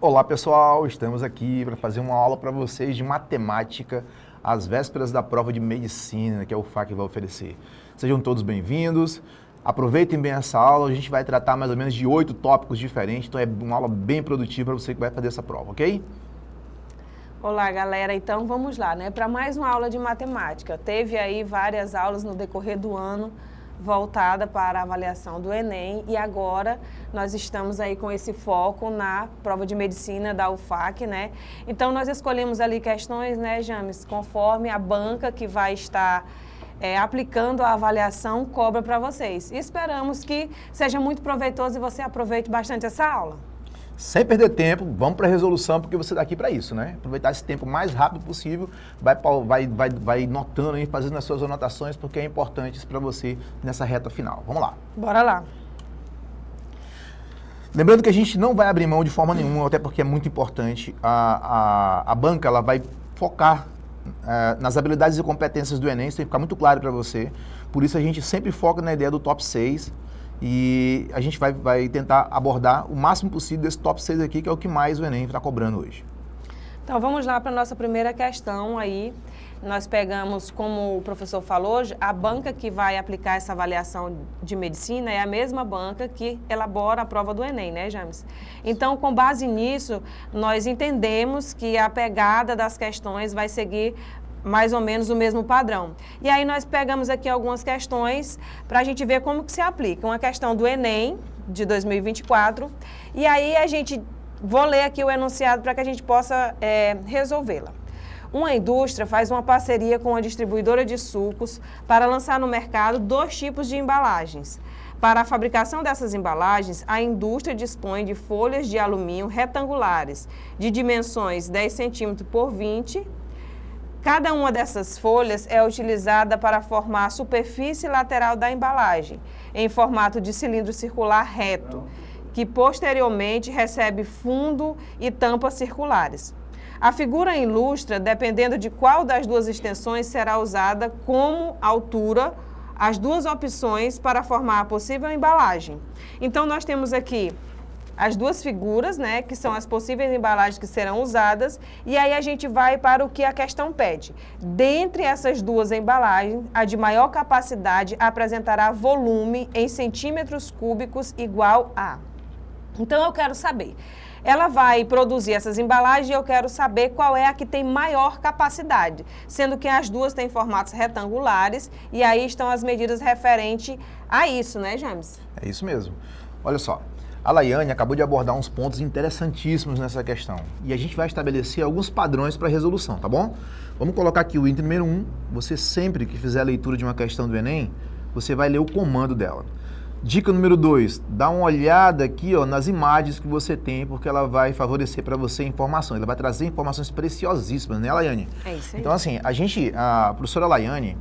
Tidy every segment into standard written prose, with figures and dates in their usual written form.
Olá pessoal, estamos aqui para fazer uma aula para vocês de matemática às vésperas da prova de medicina que a UFAC vai oferecer. Sejam todos bem-vindos, aproveitem bem essa aula, a gente vai tratar mais ou menos de 8 tópicos diferentes, então é uma aula bem produtiva para você que vai fazer essa prova, ok? Olá, galera. Então, vamos lá, né? Para mais uma aula de matemática. Teve aí várias aulas no decorrer do ano voltada para a avaliação do Enem e agora nós estamos aí com esse foco na prova de medicina da UFAC, né? Então, nós escolhemos ali questões, né, James, conforme a banca que vai estar aplicando a avaliação cobra para vocês. E esperamos que seja muito proveitoso e você aproveite bastante essa aula. Sem perder tempo, vamos para a resolução, porque você está aqui para isso, né? Aproveitar esse tempo o mais rápido possível, vai notando aí, fazendo as suas anotações, porque é importante isso para você nessa reta final. Vamos lá. Bora lá. Lembrando que a gente não vai abrir mão de forma nenhuma, até porque é muito importante. A banca ela vai focar nas habilidades e competências do Enem, isso tem que ficar muito claro para você. Por isso a gente sempre foca na ideia do top 6. E a gente vai tentar abordar o máximo possível desse top 6 aqui, que é o que mais o Enem está cobrando hoje. Então, vamos lá para a nossa primeira questão aí. Nós pegamos, como o professor falou, a banca que vai aplicar essa avaliação de medicina é a mesma banca que elabora a prova do Enem, né, James? Então, com base nisso, nós entendemos que a pegada das questões vai seguir mais ou menos o mesmo padrão. E aí nós pegamos aqui algumas questões para a gente ver como que se aplica. Uma questão do Enem de 2024 e aí vou ler aqui o enunciado para que a gente possa resolvê-la. Uma indústria faz uma parceria com uma distribuidora de sucos para lançar no mercado 2 tipos de embalagens. Para a fabricação dessas embalagens, a indústria dispõe de folhas de alumínio retangulares de dimensões 10 cm por 20 cm. Cada uma dessas folhas é utilizada para formar a superfície lateral da embalagem, em formato de cilindro circular reto, que posteriormente recebe fundo e tampas circulares. A figura ilustra, dependendo de qual das duas extensões será usada como altura, as duas opções para formar a possível embalagem. Então, nós temos aqui as duas figuras, né, que são as possíveis embalagens que serão usadas, e aí a gente vai para o que a questão pede. Dentre essas duas embalagens, a de maior capacidade apresentará volume em centímetros cúbicos igual a. Então, eu quero saber. Ela vai produzir essas embalagens e eu quero saber qual é a que tem maior capacidade, sendo que as duas têm formatos retangulares, e aí estão as medidas referentes a isso, né, James? É isso mesmo. Olha só. A Laiane acabou de abordar uns pontos interessantíssimos nessa questão e a gente vai estabelecer alguns padrões para resolução, tá bom? Vamos colocar aqui o item número 1. Você sempre que fizer a leitura de uma questão do Enem, você vai ler o comando dela. Dica número 2, dá uma olhada aqui nas imagens que você tem, porque ela vai favorecer para você informações, ela vai trazer informações preciosíssimas, né, Laiane? É isso aí. Então, assim, a professora Laiane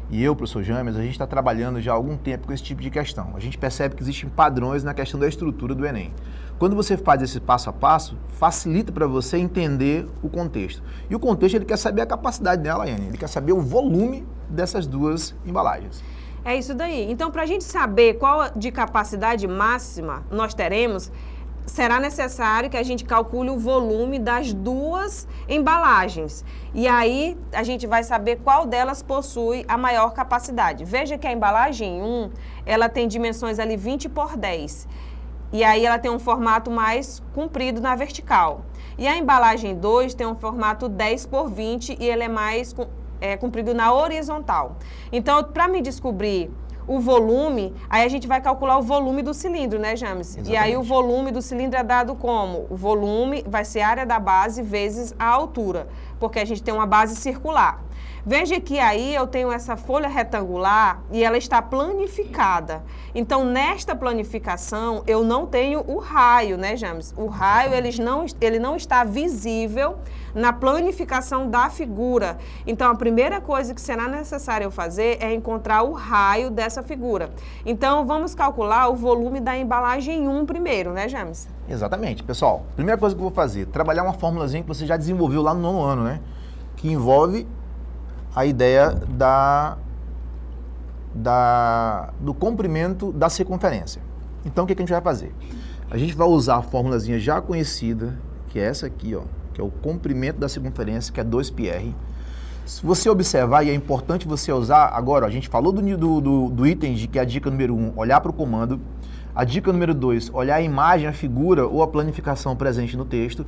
e eu, professor James, a gente está trabalhando já há algum tempo com esse tipo de questão. A gente percebe que existem padrões na questão da estrutura do Enem. Quando você faz esse passo a passo, facilita para você entender o contexto. E o contexto, ele quer saber a capacidade dela, Laiane. Ele quer saber o volume dessas duas embalagens. É isso daí. Então, para a gente saber qual de capacidade máxima nós teremos, será necessário que a gente calcule o volume das duas embalagens. E aí, a gente vai saber qual delas possui a maior capacidade. Veja que a embalagem 1, ela tem dimensões ali 20 por 10. E aí, ela tem um formato mais comprido na vertical. E a embalagem 2 tem um formato 10 por 20 e ele é mais comprido na horizontal. Então, para me descobrir o volume, aí a gente vai calcular o volume do cilindro, né, James? Exatamente. E aí o volume do cilindro é dado como? O volume vai ser a área da base vezes a altura, porque a gente tem uma base circular. Veja que aí eu tenho essa folha retangular e ela está planificada. Então, nesta planificação, eu não tenho o raio, né, James? O raio, ele não está visível na planificação da figura. Então, a primeira coisa que será necessário eu fazer é encontrar o raio dessa figura. Então, vamos calcular o volume da embalagem 1 primeiro, né, James? Exatamente. Pessoal, primeira coisa que eu vou fazer, trabalhar uma formulazinha que você já desenvolveu lá no 9º ano, né? Que envolve a ideia do comprimento da circunferência. Então, o que a gente vai fazer? A gente vai usar a formulazinha já conhecida, que é essa aqui, ó, que é o comprimento da circunferência, que é 2πr. Se você observar, e é importante você usar, agora, ó, a gente falou do item, que é a dica número 1, olhar para o comando. A dica número 2, olhar a imagem, a figura ou a planificação presente no texto.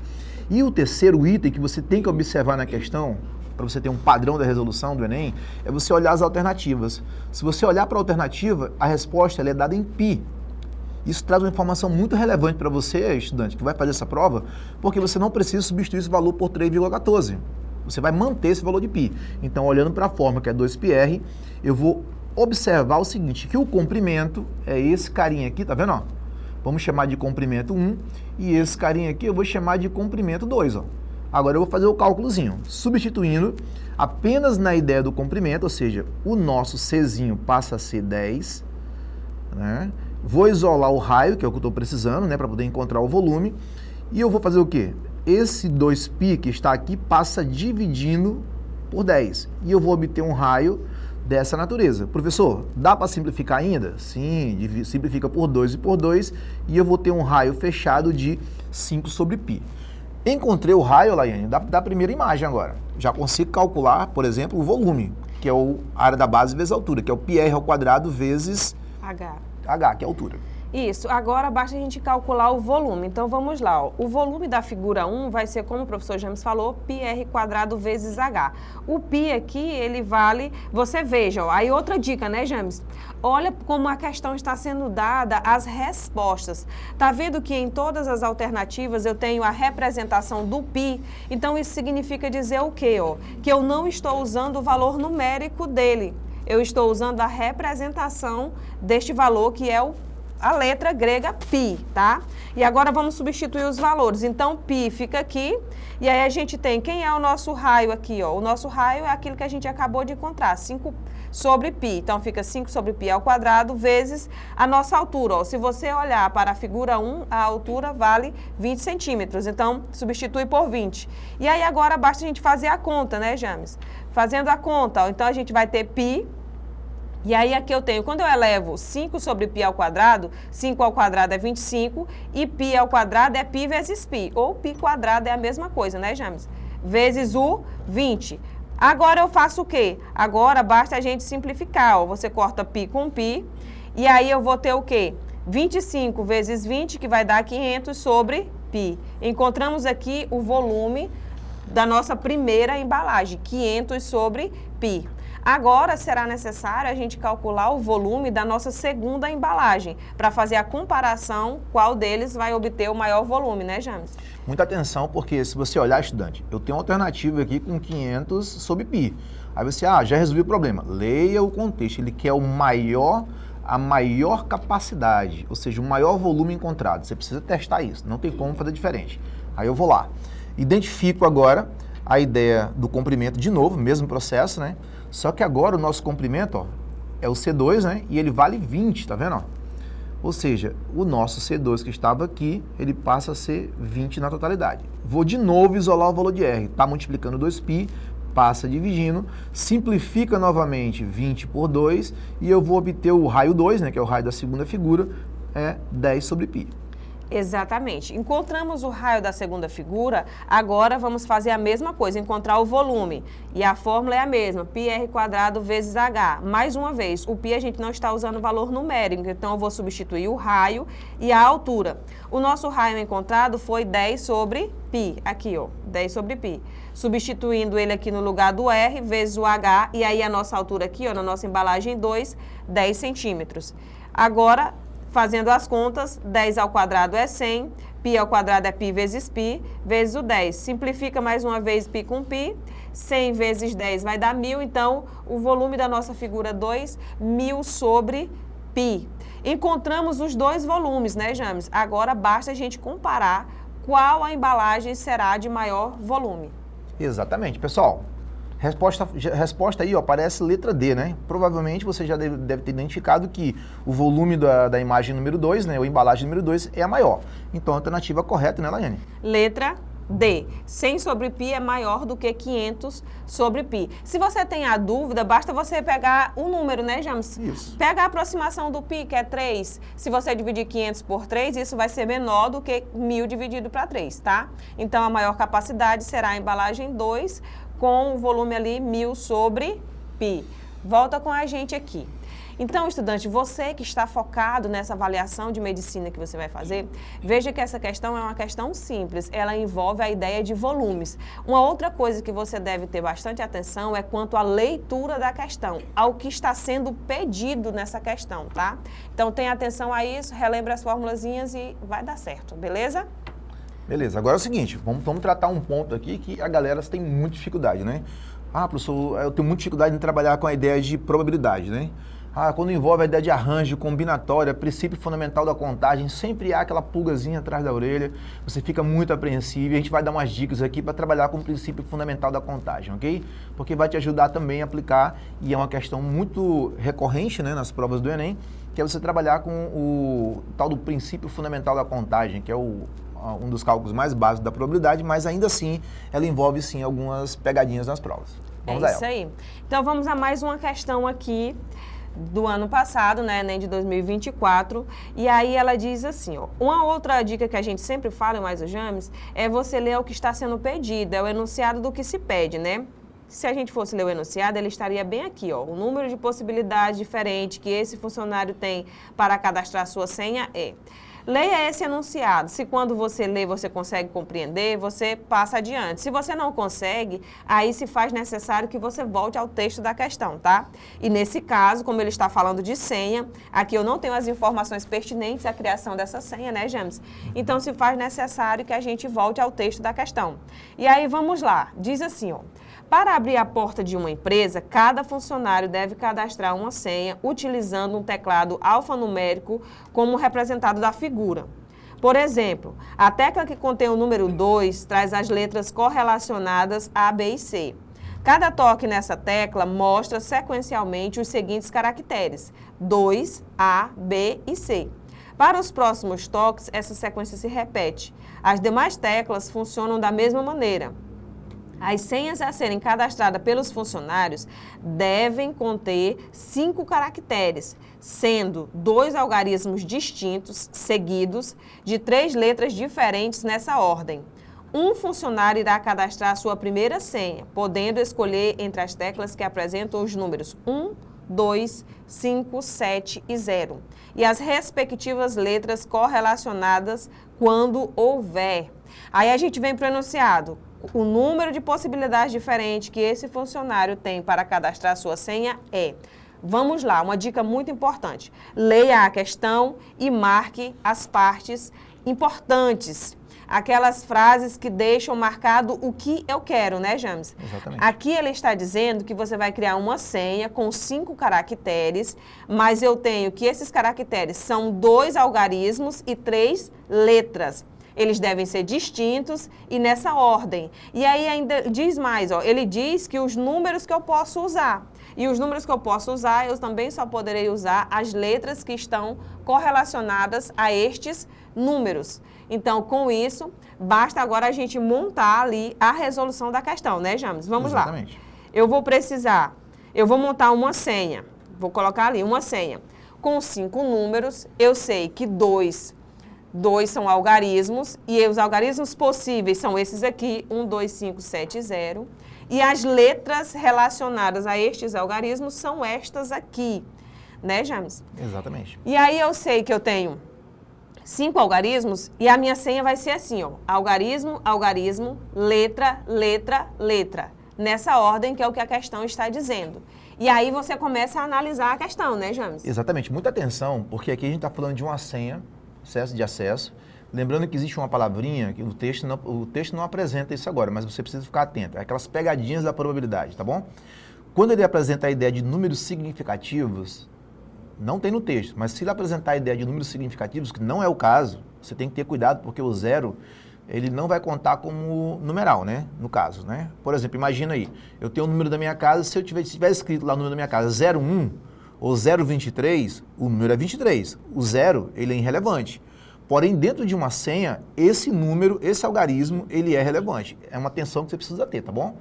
E o terceiro item que você tem que observar na questão, para você ter um padrão da resolução do Enem, é você olhar as alternativas. Se você olhar para a alternativa, a resposta ela é dada em π. Isso traz uma informação muito relevante para você, estudante, que vai fazer essa prova, porque você não precisa substituir esse valor por 3,14. Você vai manter esse valor de π. Então, olhando para a forma que é 2πr, eu vou observar o seguinte, que o comprimento é esse carinha aqui, tá vendo? Ó? Vamos chamar de comprimento 1 e esse carinha aqui eu vou chamar de comprimento 2. Ó. Agora eu vou fazer o cálculozinho, substituindo apenas na ideia do comprimento, ou seja, o nosso Czinho passa a ser 10, né? Vou isolar o raio, que é o que eu estou precisando, né, para poder encontrar o volume, e eu vou fazer o quê? Esse 2π que está aqui passa dividindo por 10, e eu vou obter um raio dessa natureza. Professor, dá para simplificar ainda? Sim, simplifica por 2 e por 2, e eu vou ter um raio fechado de 5 sobre π. Encontrei o raio, Laiane, da primeira imagem agora. Já consigo calcular, por exemplo, o volume, que é a área da base vezes a altura, que é o πr ao quadrado vezes h, que é a altura. Isso, agora basta a gente calcular o volume. Então vamos lá, ó. O volume da figura 1 vai ser, como o professor James falou, πr² vezes h. O π aqui, ele vale, você veja, ó, aí outra dica, né, James? Olha como a questão está sendo dada, as respostas. Tá vendo que em todas as alternativas eu tenho a representação do π? Então isso significa dizer o quê, ó? Que eu não estou usando o valor numérico dele. Eu estou usando a representação deste valor, que é a letra grega π, tá? E agora vamos substituir os valores. Então, π fica aqui, e aí a gente tem, quem é o nosso raio aqui, ó? O nosso raio é aquilo que a gente acabou de encontrar, 5 sobre π. Então, fica 5 sobre π ao quadrado vezes a nossa altura, ó. Se você olhar para a figura 1, a altura vale 20 centímetros. Então, substitui por 20. E aí, agora, basta a gente fazer a conta, né, James? Fazendo a conta, ó, então a gente vai ter π. E aí aqui eu tenho, quando eu elevo 5 sobre π ao quadrado, 5 ao quadrado é 25 e π ao quadrado é π vezes π, ou π quadrado é a mesma coisa, né, James? Vezes o 20. Agora eu faço o quê? Agora basta a gente simplificar, ó. Você corta π com π e aí eu vou ter o quê? 25 vezes 20, que vai dar 500 sobre π. Encontramos aqui o volume da nossa primeira embalagem, 500 sobre π. Agora será necessário a gente calcular o volume da nossa segunda embalagem, para fazer a comparação qual deles vai obter o maior volume, né, James? Muita atenção, porque se você olhar, estudante, eu tenho uma alternativa aqui com 500 sobre π. Aí você, já resolvi o problema. Leia o contexto, ele quer a maior capacidade, ou seja, o maior volume encontrado. Você precisa testar isso, não tem como fazer diferente. Aí eu vou lá, identifico agora a ideia do comprimento de novo, mesmo processo, né? Só que agora o nosso comprimento, ó, é o C2, né? E ele vale 20, tá vendo? Ó? Ou seja, o nosso C2 que estava aqui, ele passa a ser 20 na totalidade. Vou de novo isolar o valor de R. Tá multiplicando 2π, passa dividindo, simplifica novamente 20 por 2 e eu vou obter o raio 2, né? Que é o raio da segunda figura, é 10 sobre π. Exatamente. Encontramos o raio da segunda figura, agora vamos fazer a mesma coisa, encontrar o volume. E a fórmula é a mesma, πr² vezes h. Mais uma vez, o π a gente não está usando o valor numérico, então eu vou substituir o raio e a altura. O nosso raio encontrado foi 10 sobre π, aqui, ó, 10 sobre π. Substituindo ele aqui no lugar do r vezes o h, e aí a nossa altura aqui, ó, na nossa embalagem 2, 10 centímetros. Agora, fazendo as contas, 10 ao quadrado é 100, π ao quadrado é π vezes o 10. Simplifica mais uma vez π com π, 100 vezes 10 vai dar 1000, então o volume da nossa figura 2, 1000 sobre π. Encontramos os dois volumes, né, James? Agora basta a gente comparar qual a embalagem será de maior volume. Exatamente, pessoal. Resposta aí, ó, parece letra D, né? Provavelmente você já deve ter identificado que o volume da imagem número 2, né, ou embalagem número 2, é a maior. Então, a alternativa correta, né, Laiane? Letra D, 100 sobre π é maior do que 500 sobre π. Se você tem a dúvida, basta você pegar o número, né, James? Isso. Pega a aproximação do π, que é 3. Se você dividir 500 por 3, isso vai ser menor do que 1000 dividido para 3, tá? Então, a maior capacidade será a embalagem 2, com o volume ali 1000 sobre π. Volta com a gente aqui. Então, estudante, você que está focado nessa avaliação de medicina que você vai fazer, veja que essa questão é uma questão simples, ela envolve a ideia de volumes. Uma outra coisa que você deve ter bastante atenção é quanto à leitura da questão, ao que está sendo pedido nessa questão, tá? Então, tenha atenção a isso, relembre as formulazinhas e vai dar certo, beleza? Beleza, agora é o seguinte, vamos tratar um ponto aqui que a galera tem muita dificuldade, né? Ah, professor, eu tenho muita dificuldade em trabalhar com a ideia de probabilidade, né? Ah, quando envolve a ideia de arranjo, combinatória, princípio fundamental da contagem, sempre há aquela pulgazinha atrás da orelha, você fica muito apreensivo e a gente vai dar umas dicas aqui para trabalhar com o princípio fundamental da contagem, ok? Porque vai te ajudar também a aplicar e é uma questão muito recorrente, né, nas provas do Enem, que é você trabalhar com o tal do princípio fundamental da contagem, que é um dos cálculos mais básicos da probabilidade, mas ainda assim ela envolve sim algumas pegadinhas nas provas. Vamos a ela. É isso aí. Então vamos a mais uma questão aqui do ano passado, né, Enem de 2024, e aí ela diz assim, ó, uma outra dica que a gente sempre fala em Mais o James é você ler o que está sendo pedido, é o enunciado do que se pede, né? Se a gente fosse ler o enunciado, ele estaria bem aqui, ó, o número de possibilidades diferentes que esse funcionário tem para cadastrar sua senha é... Leia esse enunciado. Se quando você lê você consegue compreender, você passa adiante. Se você não consegue, aí se faz necessário que você volte ao texto da questão, tá? E nesse caso, como ele está falando de senha, aqui eu não tenho as informações pertinentes à criação dessa senha, né, James? Então se faz necessário que a gente volte ao texto da questão. E aí vamos lá. Diz assim, ó. Para abrir a porta de uma empresa, cada funcionário deve cadastrar uma senha utilizando um teclado alfanumérico como representado da figura. Por exemplo, a tecla que contém o número 2 traz as letras correlacionadas A, B e C. Cada toque nessa tecla mostra sequencialmente os seguintes caracteres: 2, A, B e C. Para os próximos toques, essa sequência se repete. As demais teclas funcionam da mesma maneira. As senhas a serem cadastradas pelos funcionários devem conter 5 caracteres, sendo 2 algarismos distintos, seguidos, de 3 letras diferentes nessa ordem. Um funcionário irá cadastrar sua primeira senha, podendo escolher entre as teclas que apresentam os números 1, 2, 5, 7 e 0, e as respectivas letras correlacionadas quando houver. Aí a gente vem para o enunciado. O número de possibilidades diferentes que esse funcionário tem para cadastrar sua senha é... Vamos lá, uma dica muito importante. Leia a questão e marque as partes importantes. Aquelas frases que deixam marcado o que eu quero, né, James? Exatamente. Aqui ele está dizendo que você vai criar uma senha com 5 caracteres, mas eu tenho que esses caracteres são 2 algarismos e 3 letras. Eles devem ser distintos e nessa ordem. E aí ainda diz mais, ó, ele diz que os números que eu posso usar. E os números que eu posso usar, eu também só poderei usar as letras que estão correlacionadas a estes números. Então, com isso, basta agora a gente montar ali a resolução da questão, né, James? Vamos Exatamente. lá. Eu vou montar uma senha. Vou colocar ali uma senha. Com 5 números, eu sei que 2 são algarismos, e os algarismos possíveis são esses aqui, 1, 2, 5, 7 e 0. E as letras relacionadas a estes algarismos são estas aqui, né, James? Exatamente. E aí eu sei que eu tenho 5 algarismos e a minha senha vai ser assim, ó, algarismo, algarismo, letra, letra, letra. Nessa ordem que é o que a questão está dizendo. E aí você começa a analisar a questão, né, James? Exatamente. Muita atenção, porque aqui a gente está falando de uma senha, excesso de acesso. Lembrando que existe uma palavrinha que o texto não apresenta isso agora, mas você precisa ficar atento. É aquelas pegadinhas da probabilidade, tá bom? Quando ele apresenta a ideia de números significativos, não tem no texto, mas se ele apresentar a ideia de números significativos, que não é o caso, você tem que ter cuidado, porque o 0, ele não vai contar como numeral, né? No caso, né? Por exemplo, imagina aí, eu tenho o número da minha casa, se eu tiver escrito lá o número da minha casa 01 ou 023, o número é 23. O 0, ele é irrelevante. Porém, dentro de uma senha, esse número, esse algarismo, ele é relevante. É uma atenção que você precisa ter, tá bom?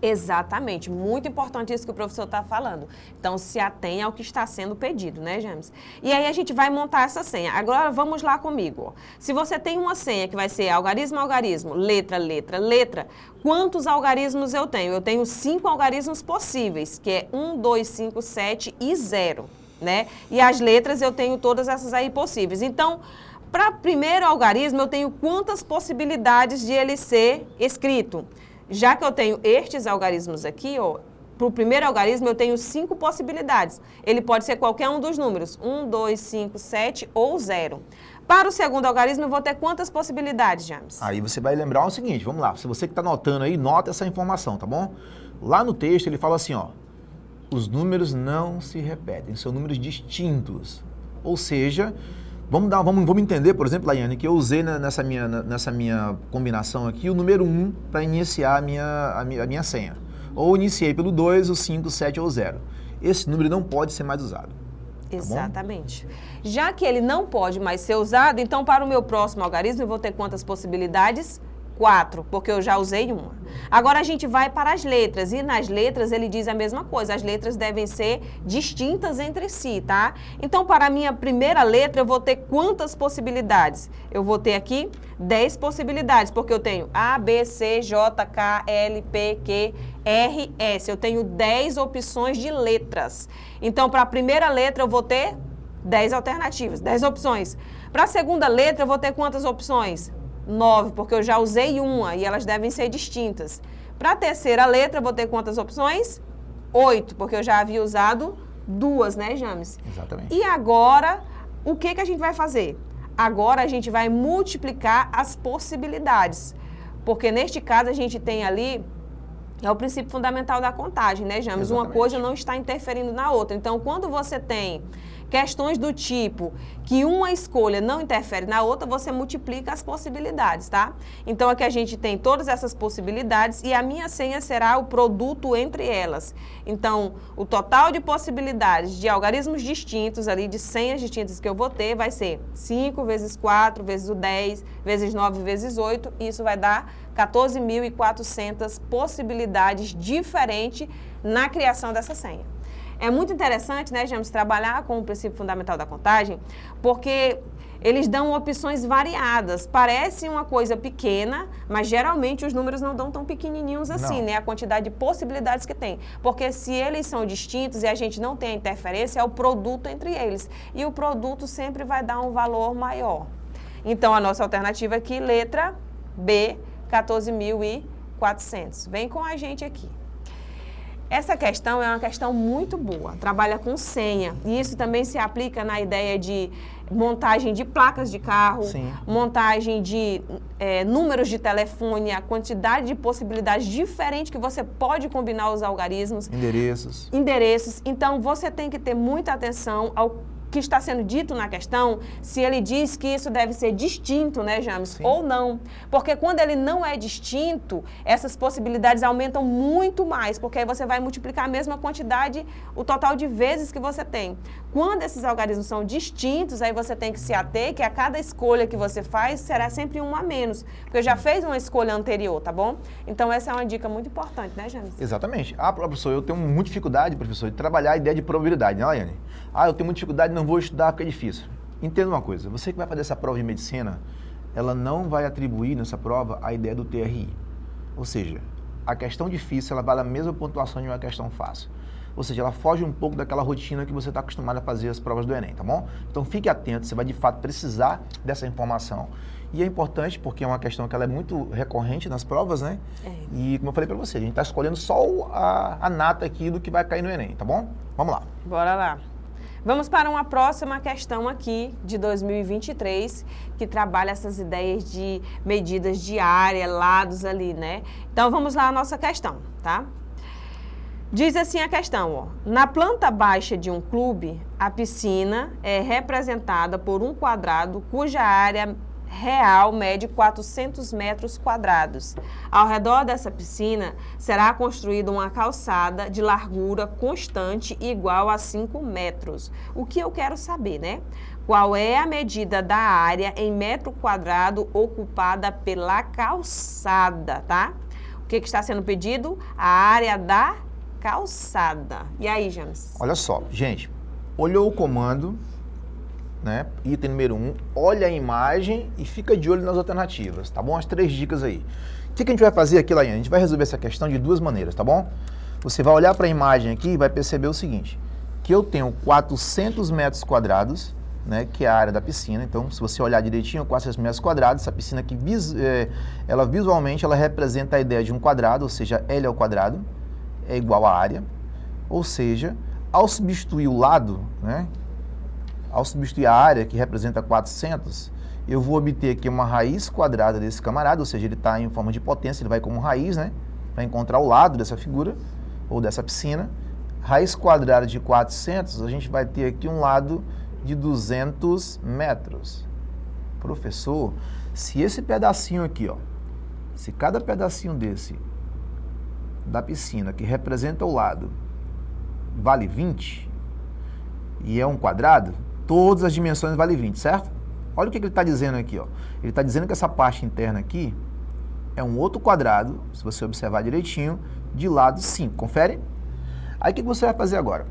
Exatamente, muito importante isso que o professor está falando. Então, se atenha ao que está sendo pedido, né, James? E aí a gente vai montar essa senha. Agora, vamos lá comigo. Ó. Se você tem uma senha que vai ser algarismo, algarismo, letra, letra, letra, quantos algarismos eu tenho? Eu tenho 5 algarismos possíveis, que é 1, 2, 5, 7 e 0, né? E as letras eu tenho todas essas aí possíveis. Então, para primeiro algarismo, eu tenho quantas possibilidades de ele ser escrito? Já que eu tenho estes algarismos aqui, para o primeiro algarismo eu tenho 5 possibilidades. Ele pode ser qualquer um dos números, 1, 2, 5, 7 ou 0. Para o segundo algarismo eu vou ter quantas possibilidades, James? Aí você vai lembrar o seguinte, vamos lá, se você que está anotando aí, nota essa informação, tá bom? Lá no texto ele fala assim, ó, os números não se repetem, são números distintos. Ou seja, vamos entender, por exemplo, Laiane, que eu usei nessa minha combinação aqui o número 1 para iniciar a minha senha. Ou iniciei pelo 2, o 5, 7 ou 0. Esse número não pode ser mais usado. Tá Exatamente. Bom? Já que ele não pode mais ser usado, então para o meu próximo algarismo eu vou ter quantas possibilidades? 4, porque eu já usei uma. Agora a gente vai para as letras, e nas letras ele diz a mesma coisa, as letras devem ser distintas entre si, tá? Então, para a minha primeira letra, eu vou ter quantas possibilidades? Eu vou ter aqui 10 possibilidades, porque eu tenho A, B, C, J, K, L, P, Q, R, S. Eu tenho 10 opções de letras. Então, para a primeira letra, eu vou ter 10 alternativas, 10 opções. Para a segunda letra, eu vou ter quantas opções? 9, porque eu já usei uma e elas devem ser distintas. Para a terceira letra, eu vou ter quantas opções? 8, porque eu já havia usado 2, né, James? Exatamente. E agora, o que a gente vai fazer? Agora a gente vai multiplicar as possibilidades, porque neste caso a gente tem ali, é o princípio fundamental da contagem, né, James? Exatamente. Uma coisa não está interferindo na outra. Então, quando você tem questões do tipo que uma escolha não interfere na outra, você multiplica as possibilidades, tá? Então, aqui a gente tem todas essas possibilidades e a minha senha será o produto entre elas. Então, o total de possibilidades de algarismos distintos ali, de senhas distintas que eu vou ter, vai ser 5 vezes 4 vezes o 10 vezes 9 vezes 8, e isso vai dar 14.400 possibilidades diferentes na criação dessa senha. É muito interessante, né, James, trabalhar com o princípio fundamental da contagem, porque eles dão opções variadas. Parece uma coisa pequena, mas geralmente os números não dão tão pequenininhos assim, né? A quantidade de possibilidades que tem. Porque se eles são distintos e a gente não tem a interferência, é o produto entre eles. E o produto sempre vai dar um valor maior. Então, a nossa alternativa aqui, letra B, 14.400. Vem com a gente aqui. Essa questão é uma questão muito boa, trabalha com senha, e isso também se aplica na ideia de montagem de placas de carro, Sim. montagem de números de telefone, a quantidade de possibilidades diferentes que você pode combinar os algarismos. Endereços. Então, você tem que ter muita atenção ao que está sendo dito na questão, se ele diz que isso deve ser distinto, né, James? Sim. Ou não. Porque quando ele não é distinto, essas possibilidades aumentam muito mais, porque aí você vai multiplicar a mesma quantidade, o total de vezes que você tem. Quando esses algarismos são distintos, aí você tem que se ater que a cada escolha que você faz será sempre uma a menos, porque já fez uma escolha anterior, tá bom? Então, essa é uma dica muito importante, né, James? Exatamente. Professor, eu tenho muita dificuldade, professor, de trabalhar a ideia de probabilidade, né, Laiane? Eu tenho muita dificuldade, não vou estudar porque é difícil. Entenda uma coisa, você que vai fazer essa prova de medicina, ela não vai atribuir nessa prova a ideia do TRI. Ou seja, a questão difícil, ela vale a mesma pontuação de uma questão fácil. Ou seja, ela foge um pouco daquela rotina que você está acostumado a fazer as provas do Enem, tá bom? Então fique atento, você vai de fato precisar dessa informação. E é importante porque é uma questão que ela é muito recorrente nas provas, né? E como eu falei para você, a gente está escolhendo só a nata aqui do que vai cair no Enem, tá bom? Vamos lá. Bora lá. Vamos para uma próxima questão aqui de 2023, que trabalha essas ideias de medidas de área, lados ali, né? Então, vamos lá à nossa questão, tá? Diz assim a questão, ó. Na planta baixa de um clube, a piscina é representada por um quadrado cuja área real mede 400 metros quadrados. Ao redor dessa piscina será construída uma calçada de largura constante igual a 5 metros. O que eu quero saber, né? Qual é a medida da área em metro quadrado ocupada pela calçada, tá? O que está sendo pedido? A área da calçada. E aí, James? Olha só, gente, olhou o comando, né? Item número 1, olha a imagem e fica de olho nas alternativas, tá bom? As 3 dicas aí. O que a gente vai fazer aqui, Laiane? A gente vai resolver essa questão de 2 maneiras, tá bom? Você vai olhar para a imagem aqui e vai perceber o seguinte, que eu tenho 400 metros quadrados, né, que é a área da piscina. Então, se você olhar direitinho, 400 metros quadrados, essa piscina aqui, ela visualmente, ela representa a ideia de um quadrado, ou seja, L ao quadrado é igual à área, ou seja, ao substituir o lado, né, ao substituir a área, que representa 400, eu vou obter aqui uma raiz quadrada desse camarada, ou seja, ele está em forma de potência, ele vai como raiz, né, para encontrar o lado dessa figura, ou dessa piscina. Raiz quadrada de 400, a gente vai ter aqui um lado de 200 metros. Professor, se esse pedacinho aqui, ó, se cada pedacinho desse da piscina, que representa o lado, vale 20, e é um quadrado, todas as dimensões valem 20, certo? Olha o que ele está dizendo aqui, ó. Ele está dizendo que essa parte interna aqui é um outro quadrado, se você observar direitinho, de lado 5. Confere? Aí o que você vai fazer agora?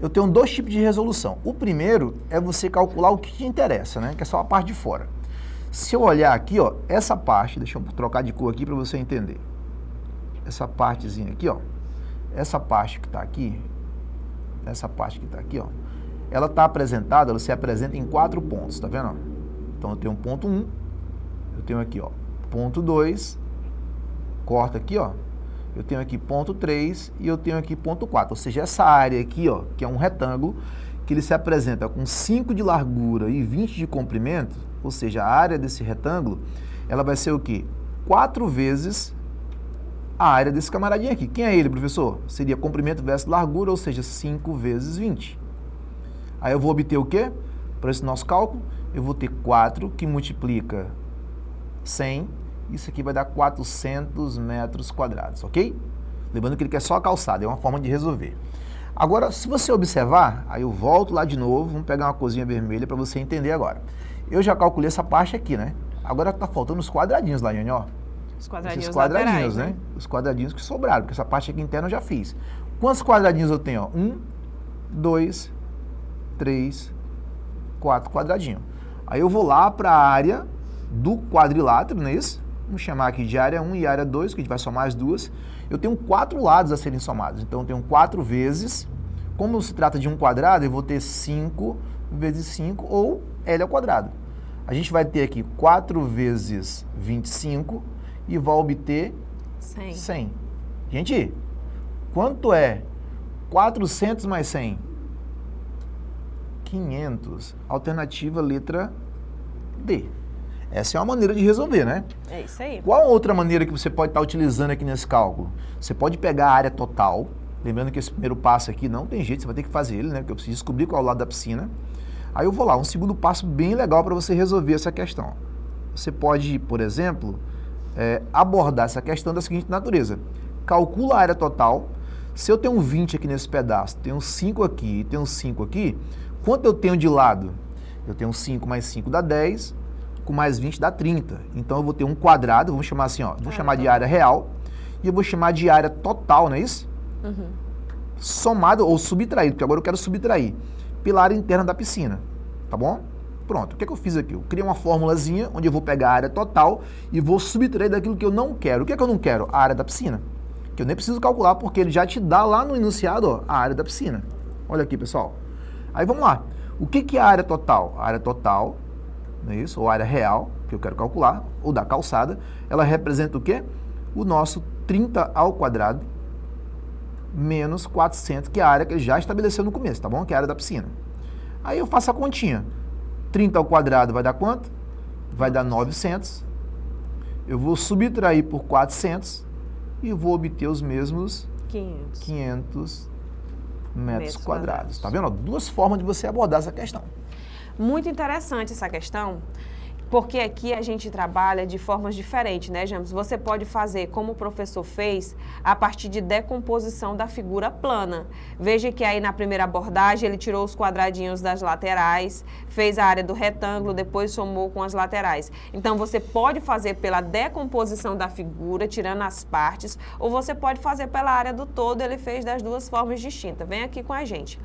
Eu tenho 2 tipos de resolução. O primeiro é você calcular o que te interessa, né? Que é só a parte de fora. Se eu olhar aqui, ó, essa parte, deixa eu trocar de cor aqui para você entender. Essa partezinha aqui, ó, essa parte que está aqui, ó, ela está apresentada, ela se apresenta em 4 pontos, tá vendo? Então eu tenho um ponto 1, eu tenho aqui, ó, ponto 2, corta aqui, ó, eu tenho aqui ponto 3 e eu tenho aqui ponto 4, ou seja, essa área aqui, ó, que é um retângulo, que ele se apresenta com 5 de largura e 20 de comprimento, ou seja, a área desse retângulo, ela vai ser o quê? 4 vezes a área desse camaradinho aqui. Quem é ele, professor? Seria comprimento versus largura, ou seja, 5 vezes 20. Aí eu vou obter o quê? Para esse nosso cálculo, eu vou ter 4 que multiplica 100, isso aqui vai dar 400 metros quadrados, ok? Lembrando que ele quer só a calçada, é uma forma de resolver. Agora, se você observar, aí eu volto lá de novo, vamos pegar uma corzinha vermelha para você entender agora. Eu já calculei essa parte aqui, né? Agora está faltando os quadradinhos, Laiane, ó. Os quadradinhos, esses quadradinhos, laterais, né? Os quadradinhos que sobraram, porque essa parte aqui interna eu já fiz. Quantos quadradinhos eu tenho? Ó? 1, 2, 3, 4 quadradinhos. Aí eu vou lá para a área do quadrilátero, não é isso? Vamos chamar aqui de área 1 e área 2, que a gente vai somar as duas. Eu tenho 4 lados a serem somados, então eu tenho 4 vezes, como se trata de um quadrado, eu vou ter 5 vezes 5, ou L ao quadrado. A gente vai ter aqui 4 vezes 25 e vai obter 100. Gente, quanto é 400 mais 100? 500. Alternativa letra D. Essa é uma maneira de resolver, né? É isso aí. Qual outra maneira que você pode estar utilizando aqui nesse cálculo? Você pode pegar a área total, lembrando que esse primeiro passo aqui não tem jeito, você vai ter que fazer ele, né? Porque eu preciso descobrir qual é o lado da piscina. Aí eu vou lá, um segundo passo bem legal para você resolver essa questão. Você pode, por exemplo, abordar essa questão da seguinte natureza. Calcula a área total. Se eu tenho um 20 aqui nesse pedaço, tenho 5 aqui e tenho 5 aqui, quanto eu tenho de lado? Eu tenho 5 mais 5 dá 10, com mais 20 dá 30. Então eu vou ter um quadrado, vamos chamar assim, ó, vou chamar de área real e eu vou chamar de área total, não é isso? Uhum. Somado ou subtraído, porque agora eu quero subtrair, pela área interna da piscina, tá bom? Pronto, o que é que eu fiz aqui? Eu criei uma formulazinha onde eu vou pegar a área total e vou subtrair daquilo que eu não quero. O que é que eu não quero? A área da piscina, que eu nem preciso calcular porque ele já te dá lá no enunciado, ó, a área da piscina. Olha aqui, pessoal. Aí vamos lá. O que é a área total? A área total, não é isso? Ou a área real, que eu quero calcular, ou da calçada, ela representa o quê? O nosso 30 ao quadrado menos 400, que é a área que ele já estabeleceu no começo, tá bom? Que é a área da piscina. Aí eu faço a continha. 30 ao quadrado vai dar quanto? Vai dar 900. Eu vou subtrair por 400 e vou obter os mesmos 500 metros quadrados. Tá vendo? 2 formas de você abordar essa questão. Muito interessante essa questão. Porque aqui a gente trabalha de formas diferentes, né, James? Você pode fazer, como o professor fez, a partir de decomposição da figura plana. Veja que aí na primeira abordagem ele tirou os quadradinhos das laterais, fez a área do retângulo, depois somou com as laterais. Então, você pode fazer pela decomposição da figura, tirando as partes, ou você pode fazer pela área do todo, ele fez das duas formas distintas. Vem aqui com a gente.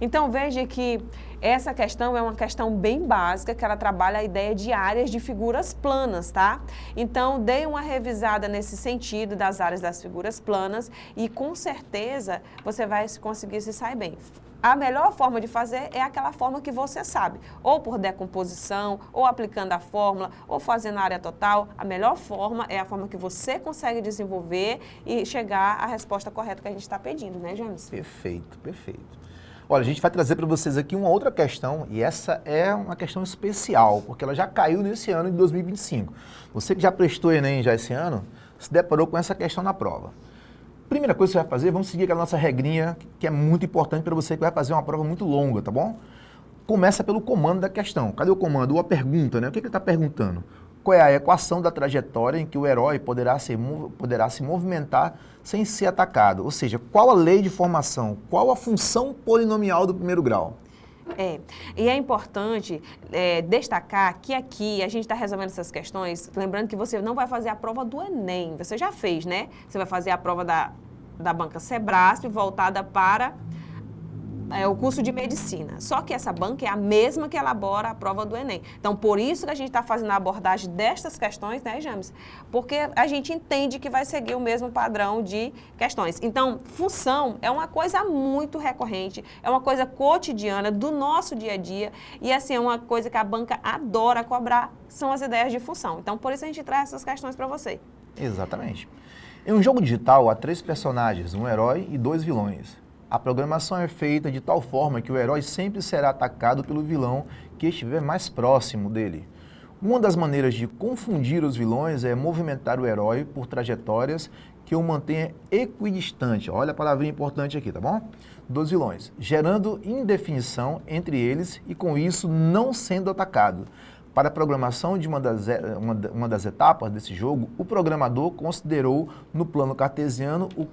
Então, veja que essa questão é uma questão bem básica, que ela trabalha a ideia de áreas de figuras planas, tá? Então, dê uma revisada nesse sentido das áreas das figuras planas e, com certeza, você vai conseguir se sair bem. A melhor forma de fazer é aquela forma que você sabe, ou por decomposição, ou aplicando a fórmula, ou fazendo a área total. A melhor forma é a forma que você consegue desenvolver e chegar à resposta correta que a gente está pedindo, né, James? Perfeito, perfeito. Olha, a gente vai trazer para vocês aqui uma outra questão, e essa é uma questão especial, porque ela já caiu nesse ano de 2025. Você que já prestou Enem já esse ano, se deparou com essa questão na prova. Primeira coisa que você vai fazer, vamos seguir aquela nossa regrinha, que é muito importante para você que vai fazer uma prova muito longa, tá bom? Começa pelo comando da questão. Cadê o comando? Ou a pergunta, né? O que ele está perguntando? Qual é a equação da trajetória em que o herói poderá se movimentar sem ser atacado? Ou seja, qual a lei de formação? Qual a função polinomial do primeiro grau? E é importante destacar que aqui a gente está resolvendo essas questões, lembrando que você não vai fazer a prova do Enem, você já fez, né? Você vai fazer a prova da banca Sebrasp voltada para o curso de medicina. Só que essa banca é a mesma que elabora a prova do Enem. Então, por isso que a gente está fazendo a abordagem destas questões, né, James? Porque a gente entende que vai seguir o mesmo padrão de questões. Então, função é uma coisa muito recorrente, é uma coisa cotidiana do nosso dia a dia e, assim, é uma coisa que a banca adora cobrar, são as ideias de função. Então, por isso a gente traz essas questões para você. Exatamente. Em um jogo digital, há 3 personagens, um herói e 2 vilões. A programação é feita de tal forma que o herói sempre será atacado pelo vilão que estiver mais próximo dele. Uma das maneiras de confundir os vilões é movimentar o herói por trajetórias que o mantenha equidistante. Olha a palavrinha importante aqui, tá bom? Dos vilões, gerando indefinição entre eles e com isso não sendo atacado. Para a programação de uma das etapas desse jogo, o programador considerou no plano cartesiano o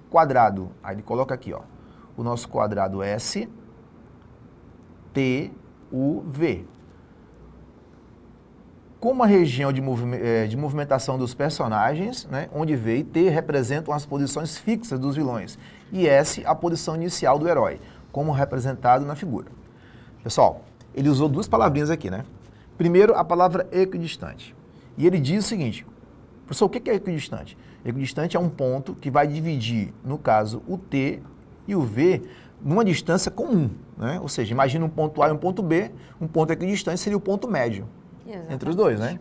quadrado. Aí ele coloca aqui, ó. O nosso quadrado S, T, U, V. Como a região de movimentação dos personagens, né, onde V e T representam as posições fixas dos vilões, e S, a posição inicial do herói, como representado na figura. Pessoal, ele usou 2 palavrinhas aqui, né? Primeiro, a palavra equidistante. E ele diz o seguinte, professor, o que é equidistante? Equidistante é um ponto que vai dividir, no caso, o T e o V numa distância comum, né? Ou seja, imagina um ponto A e um ponto B, um ponto equidistante seria o ponto médio. Exatamente. Entre os dois, né?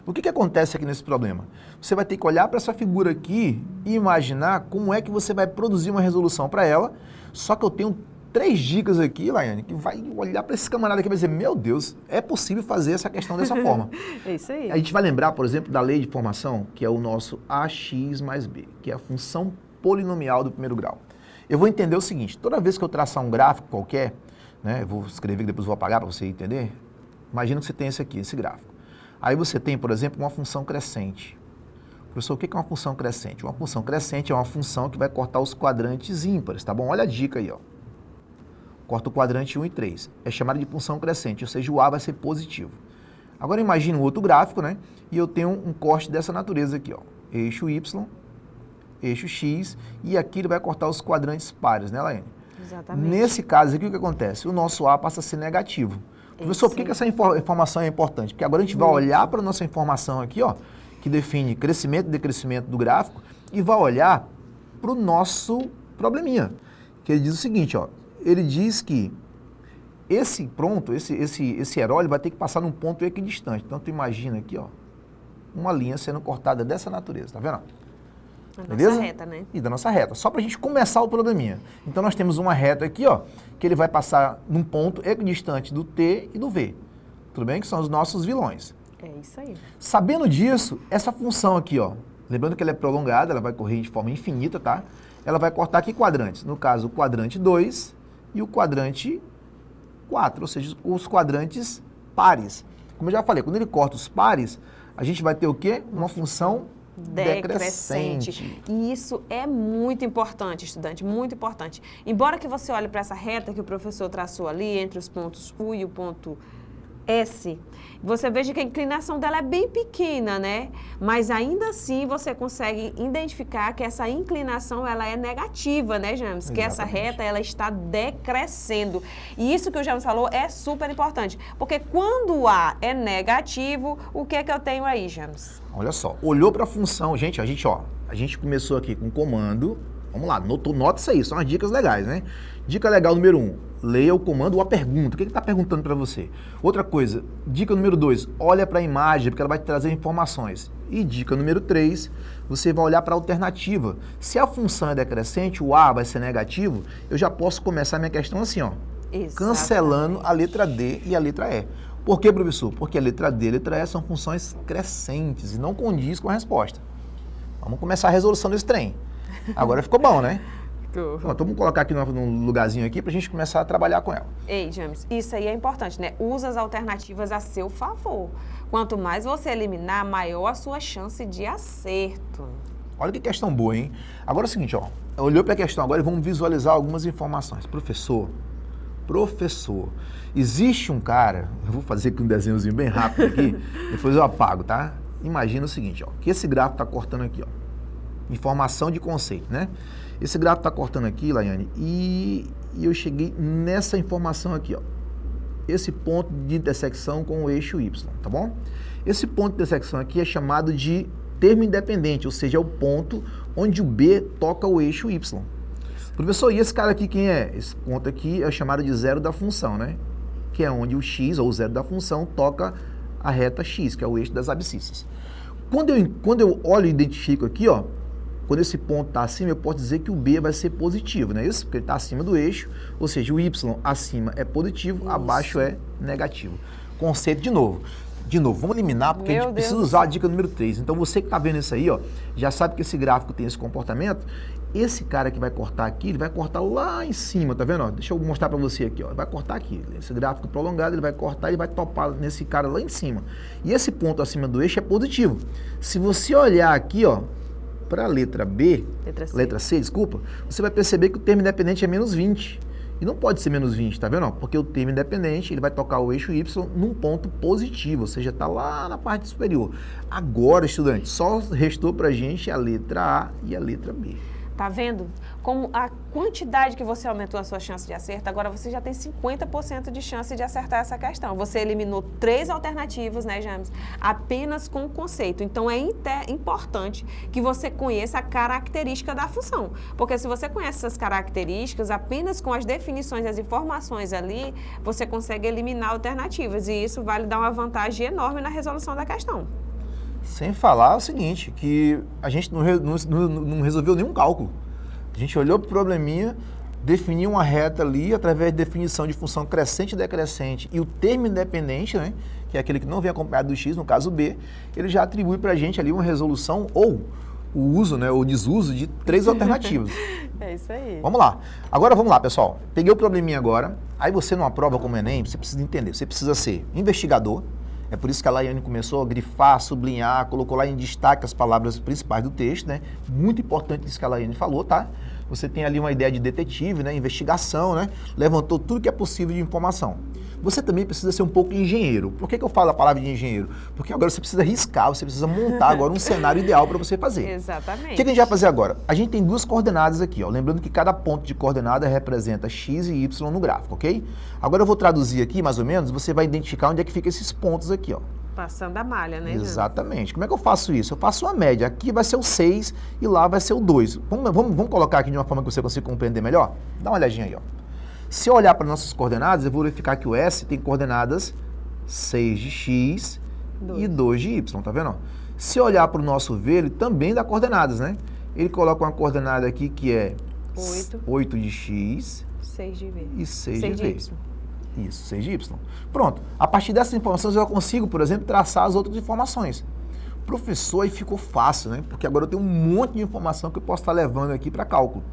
O que acontece aqui nesse problema? Você vai ter que olhar para essa figura aqui e imaginar como é que você vai produzir uma resolução para ela, só que eu tenho 3 dicas aqui, Laiane, que vai olhar para esse camarada aqui e vai dizer, meu Deus, é possível fazer essa questão dessa forma. É isso aí. A gente vai lembrar, por exemplo, da lei de formação, que é o nosso AX mais B, que é a função polinomial do primeiro grau. Eu vou entender o seguinte, toda vez que eu traçar um gráfico qualquer, né, eu vou escrever e depois vou apagar para você entender, imagina que você tem esse aqui, esse gráfico. Aí você tem, por exemplo, uma função crescente. Professor, o que é uma função crescente? Uma função crescente é uma função que vai cortar os quadrantes ímpares, tá bom? Olha a dica aí, ó. Corta o quadrante 1 e 3. É chamada de função crescente, ou seja, o A vai ser positivo. Agora imagine um outro gráfico, né? E eu tenho um corte dessa natureza aqui, ó. Eixo Y, eixo X, e aqui ele vai cortar os quadrantes pares, né, Laine? Exatamente. Nesse caso aqui, o que acontece? O nosso A passa a ser negativo. Professor, por que essa informação é importante? Porque agora a gente vai olhar para a nossa informação aqui, ó, que define crescimento e decrescimento do gráfico, e vai olhar para o nosso probleminha, que ele diz o seguinte, ó, ele diz que esse herói ele vai ter que passar num ponto equidistante. Então, tu imagina aqui, ó, uma linha sendo cortada dessa natureza, tá vendo? Da nossa reta, né? E da nossa reta, só para a gente começar o probleminha. Então, nós temos uma reta aqui, ó, que ele vai passar num ponto equidistante do T e do V. Tudo bem? Que são os nossos vilões. É isso aí. Sabendo disso, essa função aqui, ó, lembrando que ela é prolongada, ela vai correr de forma infinita, tá? Ela vai cortar aqui quadrantes. No caso, o quadrante 2 e o quadrante 4, ou seja, os quadrantes pares. Como eu já falei, quando ele corta os pares, a gente vai ter o quê? Uma função decrescente. E isso é muito importante, estudante, muito importante. Embora que você olhe para essa reta que o professor traçou ali, entre os pontos U e o ponto S, você veja que a inclinação dela é bem pequena, né? Mas ainda assim você consegue identificar que essa inclinação ela é negativa, né, James? Que essa reta ela está decrescendo. E isso que o James falou é super importante, porque quando o A é negativo, o que é que eu tenho aí, James? Olha só, olhou para a função, a gente começou aqui com comando. Vamos lá, nota isso aí, são as dicas legais, né? Dica legal número 1, leia o comando ou a pergunta. O que ele está perguntando para você? Outra coisa, dica número 2, olha para a imagem, porque ela vai te trazer informações. E dica número 3, você vai olhar para a alternativa. Se a função é decrescente, o A vai ser negativo, eu já posso começar minha questão assim, ó. Exatamente. Cancelando a letra D e a letra E. Por quê, professor? Porque a letra D e a letra E são funções crescentes e não condiz com a resposta. Vamos começar a resolução desse trem. Agora ficou bom, né? Então, vamos colocar aqui num lugarzinho aqui para a gente começar a trabalhar com ela. Ei, James, isso aí é importante, né? Usa as alternativas a seu favor. Quanto mais você eliminar, maior a sua chance de acerto. Olha que questão boa, hein? Agora é o seguinte, ó. Olhou para a questão agora e vamos visualizar algumas informações. Professor, existe um cara, eu vou fazer aqui um desenhozinho bem rápido aqui, depois eu apago, tá? Imagina o seguinte, ó, que esse gráfico está cortando aqui, ó. Informação de conceito, né? Esse gráfico está cortando aqui, Laiane, e eu cheguei nessa informação aqui, ó. Esse ponto de intersecção com o eixo Y, tá bom? Esse ponto de intersecção aqui é chamado de termo independente, ou seja, é o ponto onde o B toca o eixo Y. Professor, e esse cara aqui quem é? Esse ponto aqui é chamado de zero da função, né? Que é onde o X, ou o zero da função, toca a reta X, que é o eixo das abscissas. Quando eu olho e identifico aqui, ó, quando esse ponto está acima, eu posso dizer que o B vai ser positivo, não é isso? Porque ele está acima do eixo, ou seja, o Y acima é positivo, isso. Abaixo é negativo. Conceito de novo. Vamos eliminar, porque a gente precisa usar a dica número 3. Então, você que está vendo isso aí, ó, já sabe que esse gráfico tem esse comportamento. Esse cara que vai cortar aqui, ele vai cortar lá em cima, tá vendo? Ó, deixa eu mostrar para você aqui, ó. Ele vai cortar aqui. Esse gráfico prolongado, ele vai cortar e vai topar nesse cara lá em cima. E esse ponto acima do eixo é positivo. Se você olhar aqui, ó, para a letra B, letra C, desculpa, você vai perceber que o termo independente é menos 20. E não pode ser menos 20, tá vendo? Porque o termo independente, ele vai tocar o eixo Y num ponto positivo, ou seja, está lá na parte superior. Agora, estudante, só restou para a gente a letra A e a letra B. Tá vendo? Como a quantidade que você aumentou a sua chance de acerto, agora você já tem 50% de chance de acertar essa questão. Você eliminou 3 alternativas, né, James? Apenas com o conceito. Então, é importante que você conheça a característica da função. Porque se você conhece essas características, apenas com as definições, as informações ali, você consegue eliminar alternativas. E isso vai lhe dar uma vantagem enorme na resolução da questão. Sem falar o seguinte, que a gente não resolveu nenhum cálculo. A gente olhou para o probleminha, definiu uma reta ali, através de definição de função crescente e decrescente, e o termo independente, né, que é aquele que não vem acompanhado do x, no caso B, ele já atribui para a gente ali uma resolução ou o uso, né, ou desuso de 3 alternativas. É isso aí. Vamos lá. Agora vamos lá, pessoal. Peguei o probleminha agora, aí você numa prova como o Enem, você precisa entender, você precisa ser investigador. É por isso que a Laiane começou a grifar, sublinhar, colocou lá em destaque as palavras principais do texto, né? Muito importante isso que a Laiane falou, tá? Você tem ali uma ideia de detetive, né? Investigação, né? Levantou tudo que é possível de informação. Você também precisa ser um pouco engenheiro. Por que eu falo a palavra de engenheiro? Porque agora você precisa riscar, você precisa montar agora um cenário ideal para você fazer. Exatamente. O que a gente vai fazer agora? A gente tem 2 coordenadas aqui, ó. Lembrando que cada ponto de coordenada representa x e y no gráfico, ok? Agora eu vou traduzir aqui, mais ou menos, você vai identificar onde é que ficam esses pontos aqui, ó. Passando a malha, né? Exatamente. Como é que eu faço isso? Eu faço uma média. Aqui vai ser o 6 e lá vai ser o 2. Vamos colocar aqui de uma forma que você consiga compreender melhor? Dá uma olhadinha aí, ó. Se eu olhar para nossas coordenadas, eu vou verificar que o S tem coordenadas 6 de x e 2 de y, tá vendo? Se eu olhar para o nosso V, ele também dá coordenadas, né? Ele coloca uma coordenada aqui que é 8 de x 6 de V. E 6 de V. Y. Isso, 6 de y. Pronto. A partir dessas informações eu consigo, por exemplo, traçar as outras informações. Professor, aí ficou fácil, né? Porque agora eu tenho um monte de informação que eu posso estar levando aqui para cálculo,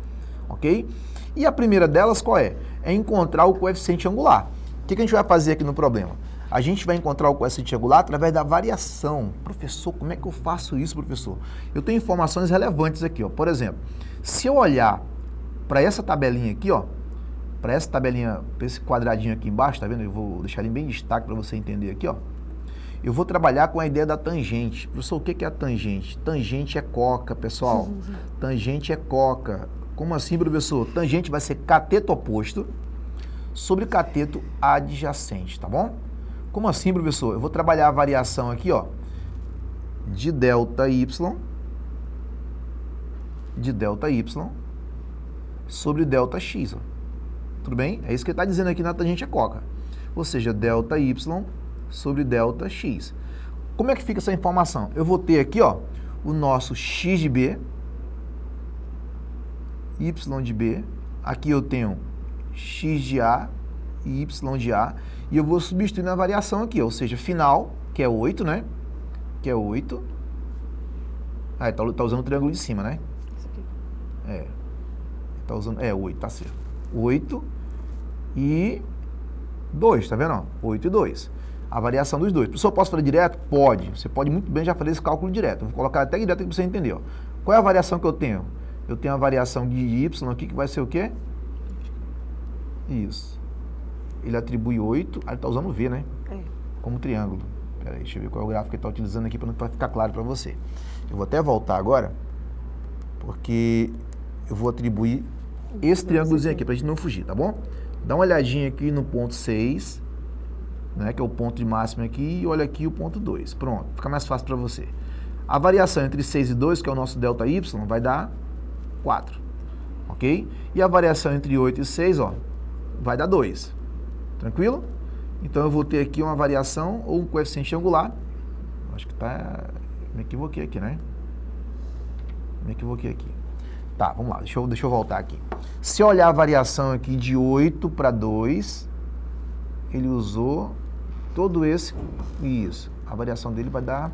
ok? E a primeira delas qual é? É encontrar o coeficiente angular. O que a gente vai fazer aqui no problema? A gente vai encontrar o coeficiente angular através da variação. Professor, como é que eu faço isso, professor? Eu tenho informações relevantes aqui, ó. Por exemplo, se eu olhar para essa tabelinha aqui, ó, para essa tabelinha, para esse quadradinho aqui embaixo, tá vendo? Eu vou deixar ele bem em destaque para você entender aqui, ó. Eu vou trabalhar com a ideia da tangente. Professor, o que é a tangente? Tangente é coca, pessoal. Tangente é coca. Como assim, professor? Tangente vai ser cateto oposto sobre cateto adjacente, tá bom? Como assim, professor? Eu vou trabalhar a variação aqui, ó, de delta y sobre delta x, ó. Tudo bem? É isso que ele está dizendo aqui na tangente é coca. Ou seja, delta y sobre delta x. Como é que fica essa informação? Eu vou ter aqui, ó, o nosso x de b, y de b, aqui eu tenho x de a e y de a, e eu vou substituir na variação aqui, ó, ou seja, final, que é 8, né? Que é 8. Ah, tá usando o triângulo de cima, né? Isso aqui. É. Tá usando, 8, tá certo. 8 e 2, tá vendo? 8 e 2. A variação dos dois. Professor, posso fazer direto? Pode. Você pode muito bem já fazer esse cálculo direto. Vou colocar até direto aqui para você entender, ó. Qual é a variação que eu tenho? Eu tenho a variação de y aqui, que vai ser o quê? Isso. Ele atribui 8, ele está usando V, né? É. Como triângulo. Pera aí, deixa eu ver qual é o gráfico que ele está utilizando aqui para ficar claro para você. Eu vou até voltar agora, porque eu vou atribuir esse triângulozinho aqui, para a gente não fugir, tá bom? Dá uma olhadinha aqui no ponto 6, né, que é o ponto de máxima aqui, e olha aqui o ponto 2. Pronto, fica mais fácil para você. A variação entre 6 e 2, que é o nosso delta y, vai dar 4, ok? E a variação entre 8 e 6, ó, vai dar 2. Tranquilo? Então eu vou ter aqui uma variação ou um coeficiente angular. Acho que tá... Me equivoquei aqui, né? Me equivoquei aqui. Tá, vamos lá, deixa eu voltar aqui. Se eu olhar a variação aqui de 8 para 2, ele usou todo esse... Isso. A variação dele vai dar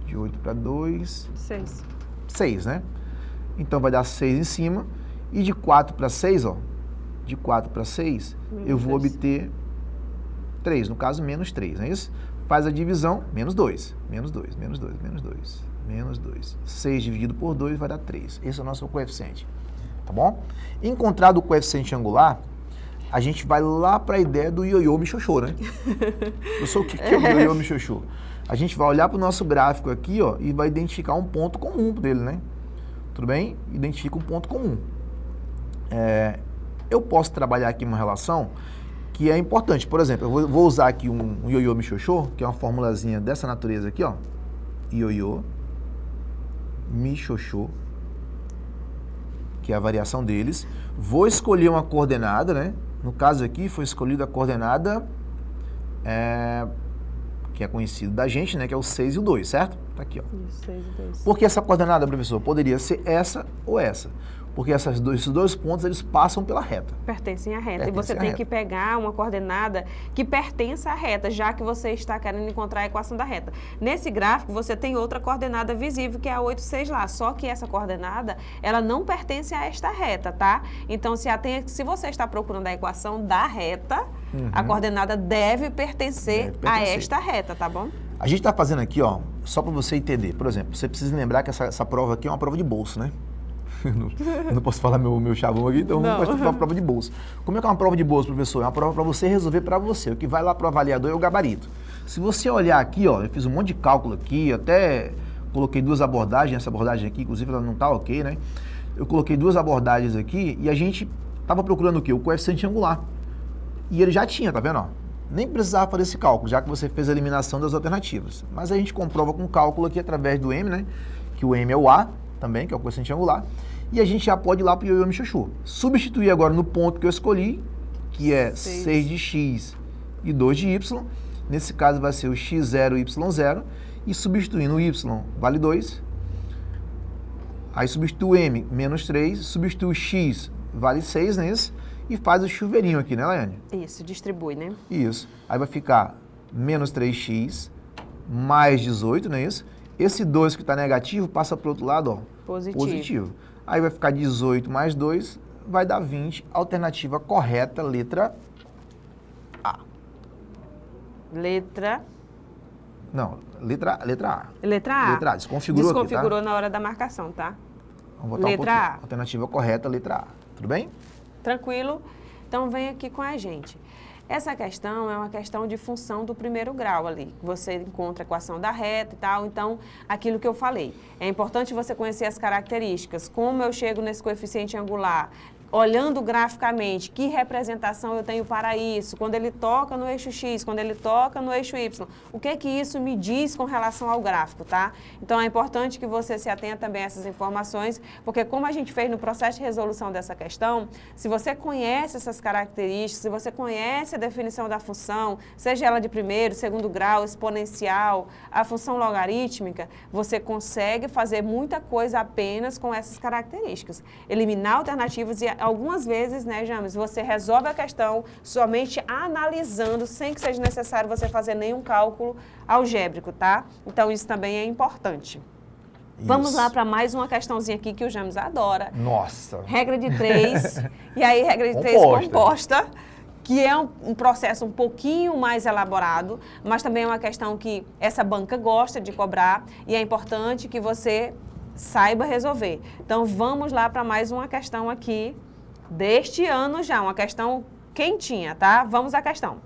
de 8 para 2... 6. 6, né? Então vai dar 6 em cima. E de 4 para 6, ó. De 4 para 6, eu vou obter 3, no caso, menos 3, não é isso? Faz a divisão, menos 2, menos 2, menos 2, menos 2, menos 2. 6 dividido por 2 vai dar 3. Esse é o nosso coeficiente, tá bom? Encontrado o coeficiente angular, a gente vai lá para a ideia do ioiô michoxô, né? Eu sou o que é o ioiô michoxô? A gente vai olhar para o nosso gráfico aqui, ó, e vai identificar um ponto comum dele, né? Tudo bem? Identifica um ponto comum. Eu posso trabalhar aqui uma relação que é importante. Por exemplo, eu vou usar aqui um ioiô michoxô, que é uma formulazinha dessa natureza aqui, ó. Ioiô michoxô, que é a variação deles. Vou escolher uma coordenada, né? No caso aqui, foi escolhida a coordenada que é conhecida da gente, né? Que é o 6 e o 2, certo? Tá aqui, ó. Isso, 6 e 2. Por que essa coordenada, professor? Poderia ser essa ou essa. Porque esses dois pontos, eles passam pela reta. Pertencem à reta. Pertencem E você à tem reta. que pegar uma coordenada que pertença à reta, já que você está querendo encontrar a equação da reta. Nesse gráfico, você tem outra coordenada visível, que é a 8, 6 lá. Só que essa coordenada, ela não pertence a esta reta, tá? Então, se você está procurando a equação da reta, a coordenada deve pertencer a esta reta, tá bom? A gente está fazendo aqui, ó, só para você entender. Por exemplo, você precisa lembrar que essa prova aqui é uma prova de bolso, né? Eu não posso falar meu chavão aqui, então vamos para uma prova de bolso. Como é que é uma prova de bolso, professor? É uma prova para você resolver para você. O que vai lá para o avaliador é o gabarito. Se você olhar aqui, ó, eu fiz um monte de cálculo aqui, até coloquei duas abordagens, essa abordagem aqui, inclusive ela não está ok, né? Eu coloquei duas abordagens aqui e a gente estava procurando o quê? O coeficiente angular. E ele já tinha, tá vendo? Ó? Nem precisava fazer esse cálculo, já que você fez a eliminação das alternativas. Mas a gente comprova com cálculo aqui através do M, né? Que o M é o A também, que é o coeficiente angular. E a gente já pode ir lá para o ioiô michoxô. Substituir agora no ponto que eu escolhi, que é 6 de x e 2 de y. Nesse caso vai ser o x0 e y0. E substituindo o y vale 2. Aí substitui o m, menos 3. Substitui o x, vale 6 nesse. E faz o chuveirinho aqui, né, Laiane? Isso, distribui, né? Isso. Aí vai ficar menos 3x mais 18, não é isso? Esse 2 que está negativo passa para o outro lado, ó. Positivo. Aí vai ficar 18 mais 2, vai dar 20. Alternativa correta, letra A. Letra... Não, letra A. Letra A. Letra A, desconfigurou aqui, Desconfigurou na hora da marcação, tá? Vamos botar Letra A. Alternativa correta, letra A. Tudo bem? Tranquilo? Então, vem aqui com a gente. Essa questão é uma questão de função do primeiro grau ali. Você encontra a equação da reta e tal. Então, aquilo que eu falei. É importante você conhecer as características. Como eu chego nesse coeficiente angular? Olhando graficamente, que representação eu tenho para isso, quando ele toca no eixo X, quando ele toca no eixo Y, o que isso me diz com relação ao gráfico, tá? Então, é importante que você se atenha também a essas informações, porque como a gente fez no processo de resolução dessa questão, se você conhece essas características, se você conhece a definição da função, seja ela de primeiro, segundo grau, exponencial, a função logarítmica, você consegue fazer muita coisa apenas com essas características. Eliminar alternativas e algumas vezes, né, James, você resolve a questão somente analisando, sem que seja necessário você fazer nenhum cálculo algébrico, tá? Então, isso também é importante. Isso. Vamos lá para mais uma questãozinha aqui que o James adora. Nossa! Regra de 3, e aí regra de 3 composta, que é um processo um pouquinho mais elaborado, mas também é uma questão que essa banca gosta de cobrar e é importante que você saiba resolver. Então, vamos lá para mais uma questão aqui deste ano já, uma questão quentinha, tá? Vamos à questão.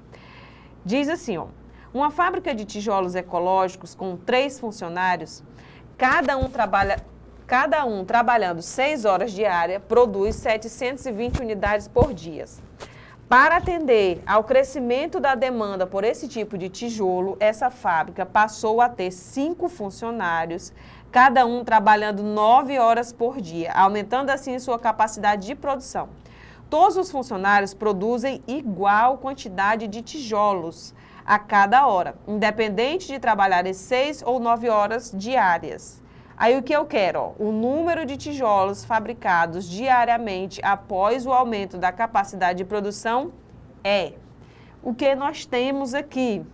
Diz assim, ó, uma fábrica de tijolos ecológicos com 3 funcionários, cada um trabalhando 6 horas diária, produz 720 unidades por dia. Para atender ao crescimento da demanda por esse tipo de tijolo, essa fábrica passou a ter 5 funcionários, cada um trabalhando 9 horas por dia, aumentando assim sua capacidade de produção. Todos os funcionários produzem igual quantidade de tijolos a cada hora, independente de trabalharem 6 ou 9 horas diárias. Aí o que eu quero? Ó, o número de tijolos fabricados diariamente após o aumento da capacidade de produção é o que nós temos aqui.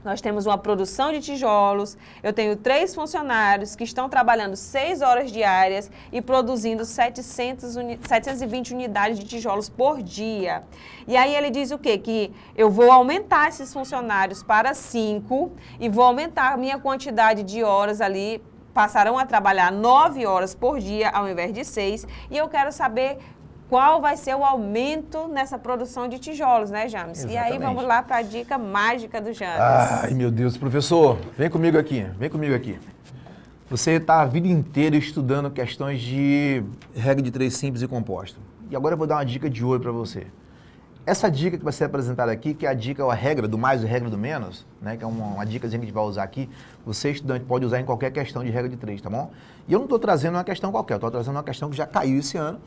Nós temos uma produção de tijolos, eu tenho 3 funcionários que estão trabalhando 6 horas diárias e produzindo 720 unidades de tijolos por dia. E aí ele diz o quê? Que eu vou aumentar esses funcionários para 5 e vou aumentar a minha quantidade de horas ali, passarão a trabalhar 9 horas por dia ao invés de 6, e eu quero saber qual vai ser o aumento nessa produção de tijolos, né, James? Exatamente. E aí vamos lá para a dica mágica do James. Ai, meu Deus, professor, vem comigo aqui, vem comigo aqui. Você está a vida inteira estudando questões de regra de 3 simples e composta. E agora eu vou dar uma dica de ouro para você. Essa dica que vai ser apresentada aqui, que é a dica, a regra do mais e a regra do menos, né, que é uma dica que a gente vai usar aqui, você, estudante, pode usar em qualquer questão de regra de 3, tá bom? E eu não estou trazendo uma questão qualquer, eu estou trazendo uma questão que já caiu esse ano.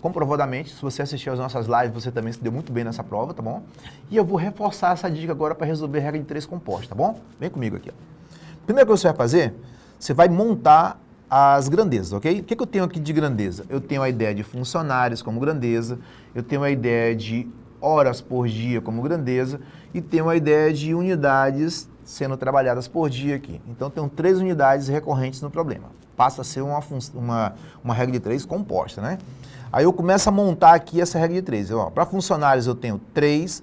Comprovadamente, se você assistiu às nossas lives, você também se deu muito bem nessa prova, tá bom? E eu vou reforçar essa dica agora para resolver a regra de 3 composta, tá bom? Vem comigo aqui, ó. Primeira coisa que você vai fazer, você vai montar as grandezas, ok? O que eu tenho aqui de grandeza? Eu tenho a ideia de funcionários como grandeza, eu tenho a ideia de horas por dia como grandeza e tenho a ideia de unidades sendo trabalhadas por dia aqui. Então, tenho 3 unidades recorrentes no problema. Passa a ser uma regra de 3 composta, né? Aí eu começo a montar aqui essa regra de 3. Para funcionários eu tenho 3,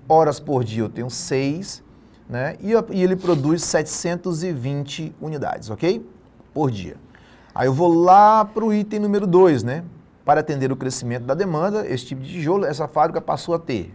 horas por dia eu tenho 6, né? E ele produz 720 unidades, ok? Por dia. Aí eu vou lá para o item número 2, né? Para atender o crescimento da demanda, esse tipo de tijolo, essa fábrica passou a ter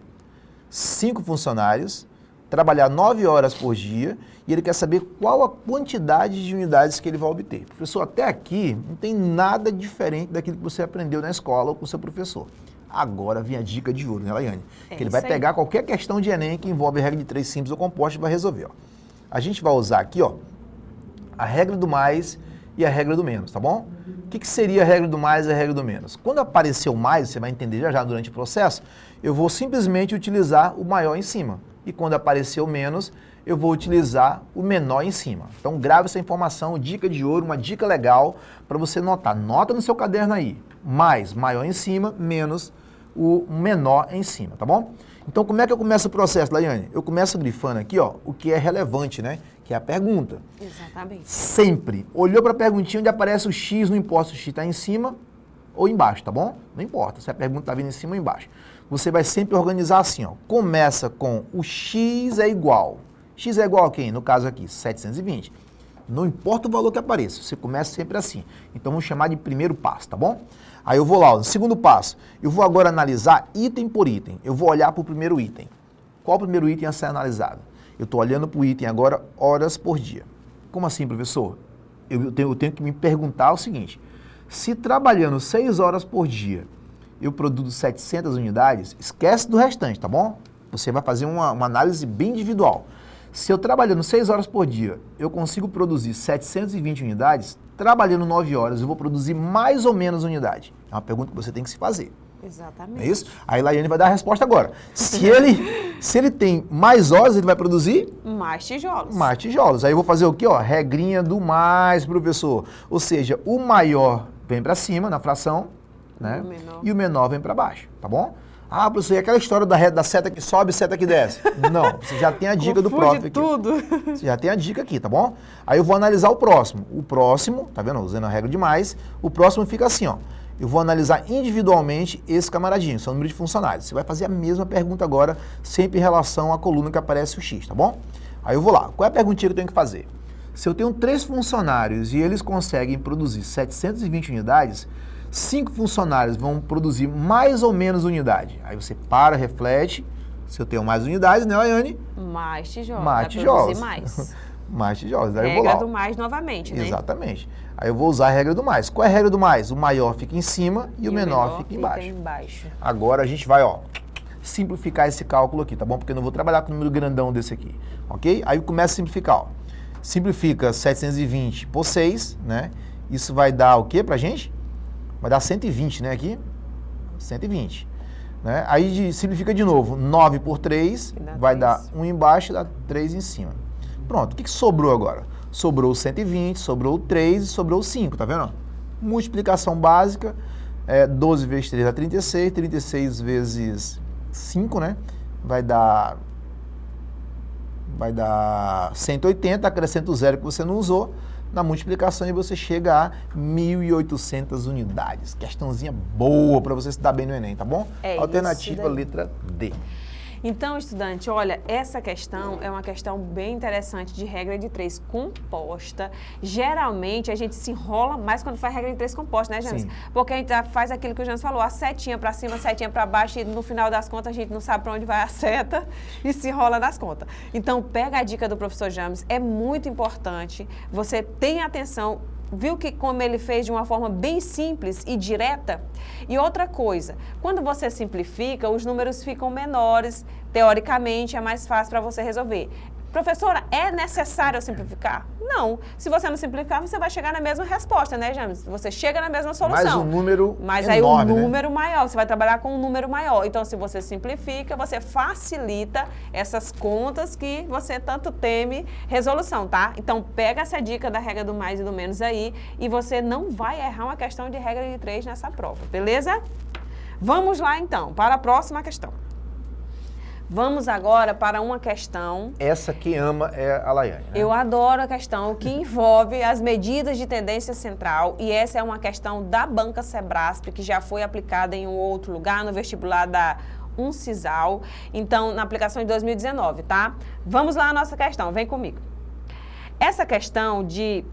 5 funcionários, trabalhar 9 horas por dia, e ele quer saber qual a quantidade de unidades que ele vai obter. Professor, até aqui não tem nada diferente daquilo que você aprendeu na escola ou com o seu professor. Agora vem a dica de ouro, né, Laiane? Que ele vai pegar qualquer questão de Enem que envolve a regra de 3 simples ou composta e vai resolver. Ó. A gente vai usar aqui, ó, a regra do mais e a regra do menos, tá bom? O que seria a regra do mais e a regra do menos? Quando aparecer o mais, você vai entender já durante o processo, eu vou simplesmente utilizar o maior em cima. E quando aparecer o menos, eu vou utilizar o menor em cima. Então, grave essa informação, dica de ouro, uma dica legal para você notar. Nota no seu caderno aí. Mais, maior em cima, menos o menor em cima, tá bom? Então, como é que eu começo o processo, Laiane? Eu começo grifando aqui, ó, o que é relevante, né? Que é a pergunta. Exatamente. Sempre. Olhou para a perguntinha onde aparece o X, não importa se o X está em cima ou embaixo, tá bom? Não importa se a pergunta está vindo em cima ou embaixo. você vai sempre organizar assim, ó. Começa com o x é igual. X é igual a quem? No caso aqui, 720. Não importa o valor que apareça, você começa sempre assim. Então, vamos chamar de primeiro passo, tá bom? Aí eu vou lá, ó, no segundo passo. Eu vou agora analisar item por item. Eu vou olhar para o primeiro item. Qual o primeiro item a ser analisado? Eu estou olhando para o item agora, horas por dia. Como assim, professor? Eu tenho que me perguntar o seguinte. Se trabalhando 6 horas por dia, eu produzo 700 unidades, esquece do restante, tá bom? Você vai fazer uma análise bem individual. Se eu trabalhando 6 horas por dia, eu consigo produzir 720 unidades, trabalhando 9 horas, eu vou produzir mais ou menos unidade? É uma pergunta que você tem que se fazer. Exatamente. Não é isso? Aí a Laiane vai dar a resposta agora. Se ele tem mais horas, ele vai produzir? Mais tijolos. Mais tijolos. Aí eu vou fazer o quê? Ó, regrinha do mais, professor. Ou seja, o maior vem para cima na fração, né? E o menor vem para baixo, tá bom? Ah, professor, e aquela história da seta que sobe, seta que desce? Não, você já tem a dica do prof aqui. Tudo. Você já tem a dica aqui, tá bom? Aí eu vou analisar o próximo. O próximo, tá vendo? Usando a regra de mais, o próximo fica assim, ó. Eu vou analisar individualmente esse camaradinho, são o número de funcionários. Você vai fazer a mesma pergunta agora, sempre em relação à coluna que aparece o X, tá bom? Aí eu vou lá. Qual é a perguntinha que eu tenho que fazer? Se eu tenho 3 funcionários e eles conseguem produzir 720 unidades, 5 funcionários vão produzir mais ou menos unidade. Aí você para, reflete. Se eu tenho mais unidades, né, Laiane? Mais tijolos. Mais tijolos. Mais. Mais tijolos. Aí Regra eu vou lá. do mais novamente, né? Exatamente. Aí eu vou usar a regra do mais. Qual é a regra do mais? O maior fica em cima e o menor fica embaixo. Agora a gente vai, ó, simplificar esse cálculo aqui, tá bom? Porque eu não vou trabalhar com o número grandão desse aqui, ok? Aí começa a simplificar, ó. Simplifica 720 por 6, né? Isso vai dar o quê pra gente? Vai dar 120, né, aqui? 120. Né? Aí simplifica de novo. 9 por 3 vai dar 1 embaixo e dá 3 em cima. Pronto. O que sobrou agora? Sobrou o 120, sobrou o 3 e sobrou o 5, tá vendo? Multiplicação básica. 12 vezes 3 dá 36. 36 vezes 5, né? Vai dar 180. Acrescenta o zero que você não usou na multiplicação e você chega a 1.800 unidades. Questãozinha boa para você se dar bem no Enem, tá bom? Alternativa letra D. Então, estudante, olha, essa questão é uma questão bem interessante de regra de 3 composta. Geralmente, a gente se enrola mais quando faz regra de 3 composta, né, James? Sim. Porque a gente já faz aquilo que o James falou, a setinha para cima, a setinha para baixo, e no final das contas a gente não sabe para onde vai a seta e se enrola nas contas. Então, pega a dica do professor James, é muito importante, você tenha atenção. Viu que como ele fez de uma forma bem simples e direta? E outra coisa, quando você simplifica, os números ficam menores, teoricamente é mais fácil para você resolver. Professora, é necessário simplificar? Não. Se você não simplificar, você vai chegar na mesma resposta, né, James? Você chega na mesma solução. Mas um número Mas enorme, aí o número maior, você vai trabalhar com um número maior. Então, se você simplifica, você facilita essas contas que você tanto teme resolução, tá? Então, pega essa dica da regra do mais e do menos aí e você não vai errar uma questão de regra de 3 nessa prova, beleza? Vamos lá, então, para a próxima questão. Vamos agora para uma questão... Essa que ama é a Laiane, né? Eu adoro a questão que envolve as medidas de tendência central e essa é uma questão da Banca Sebrasp, que já foi aplicada em um outro lugar, no vestibular da Uncisal, então na aplicação de 2019, tá? Vamos lá a nossa questão, vem comigo. Essa questão de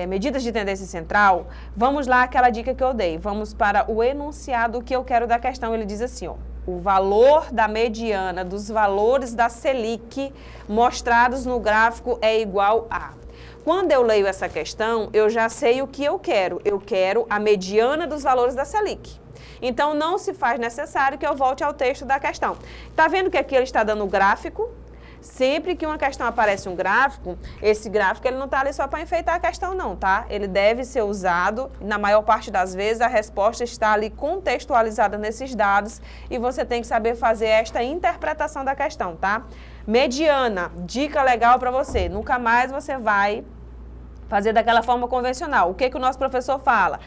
medidas de tendência central, vamos lá aquela dica que eu dei, vamos para o enunciado que eu quero da questão, ele diz assim, ó. O valor da mediana dos valores da Selic mostrados no gráfico é igual a... Quando eu leio essa questão, eu já sei o que eu quero. Eu quero a mediana dos valores da Selic. Então, não se faz necessário que eu volte ao texto da questão. Tá vendo que aqui ele está dando o gráfico? Sempre que uma questão aparece um gráfico, esse gráfico ele não está ali só para enfeitar a questão não, tá? Ele deve ser usado, na maior parte das vezes a resposta está ali contextualizada nesses dados e você tem que saber fazer esta interpretação da questão, tá? Mediana, dica legal para você, nunca mais você vai fazer daquela forma convencional. O que o nosso professor fala?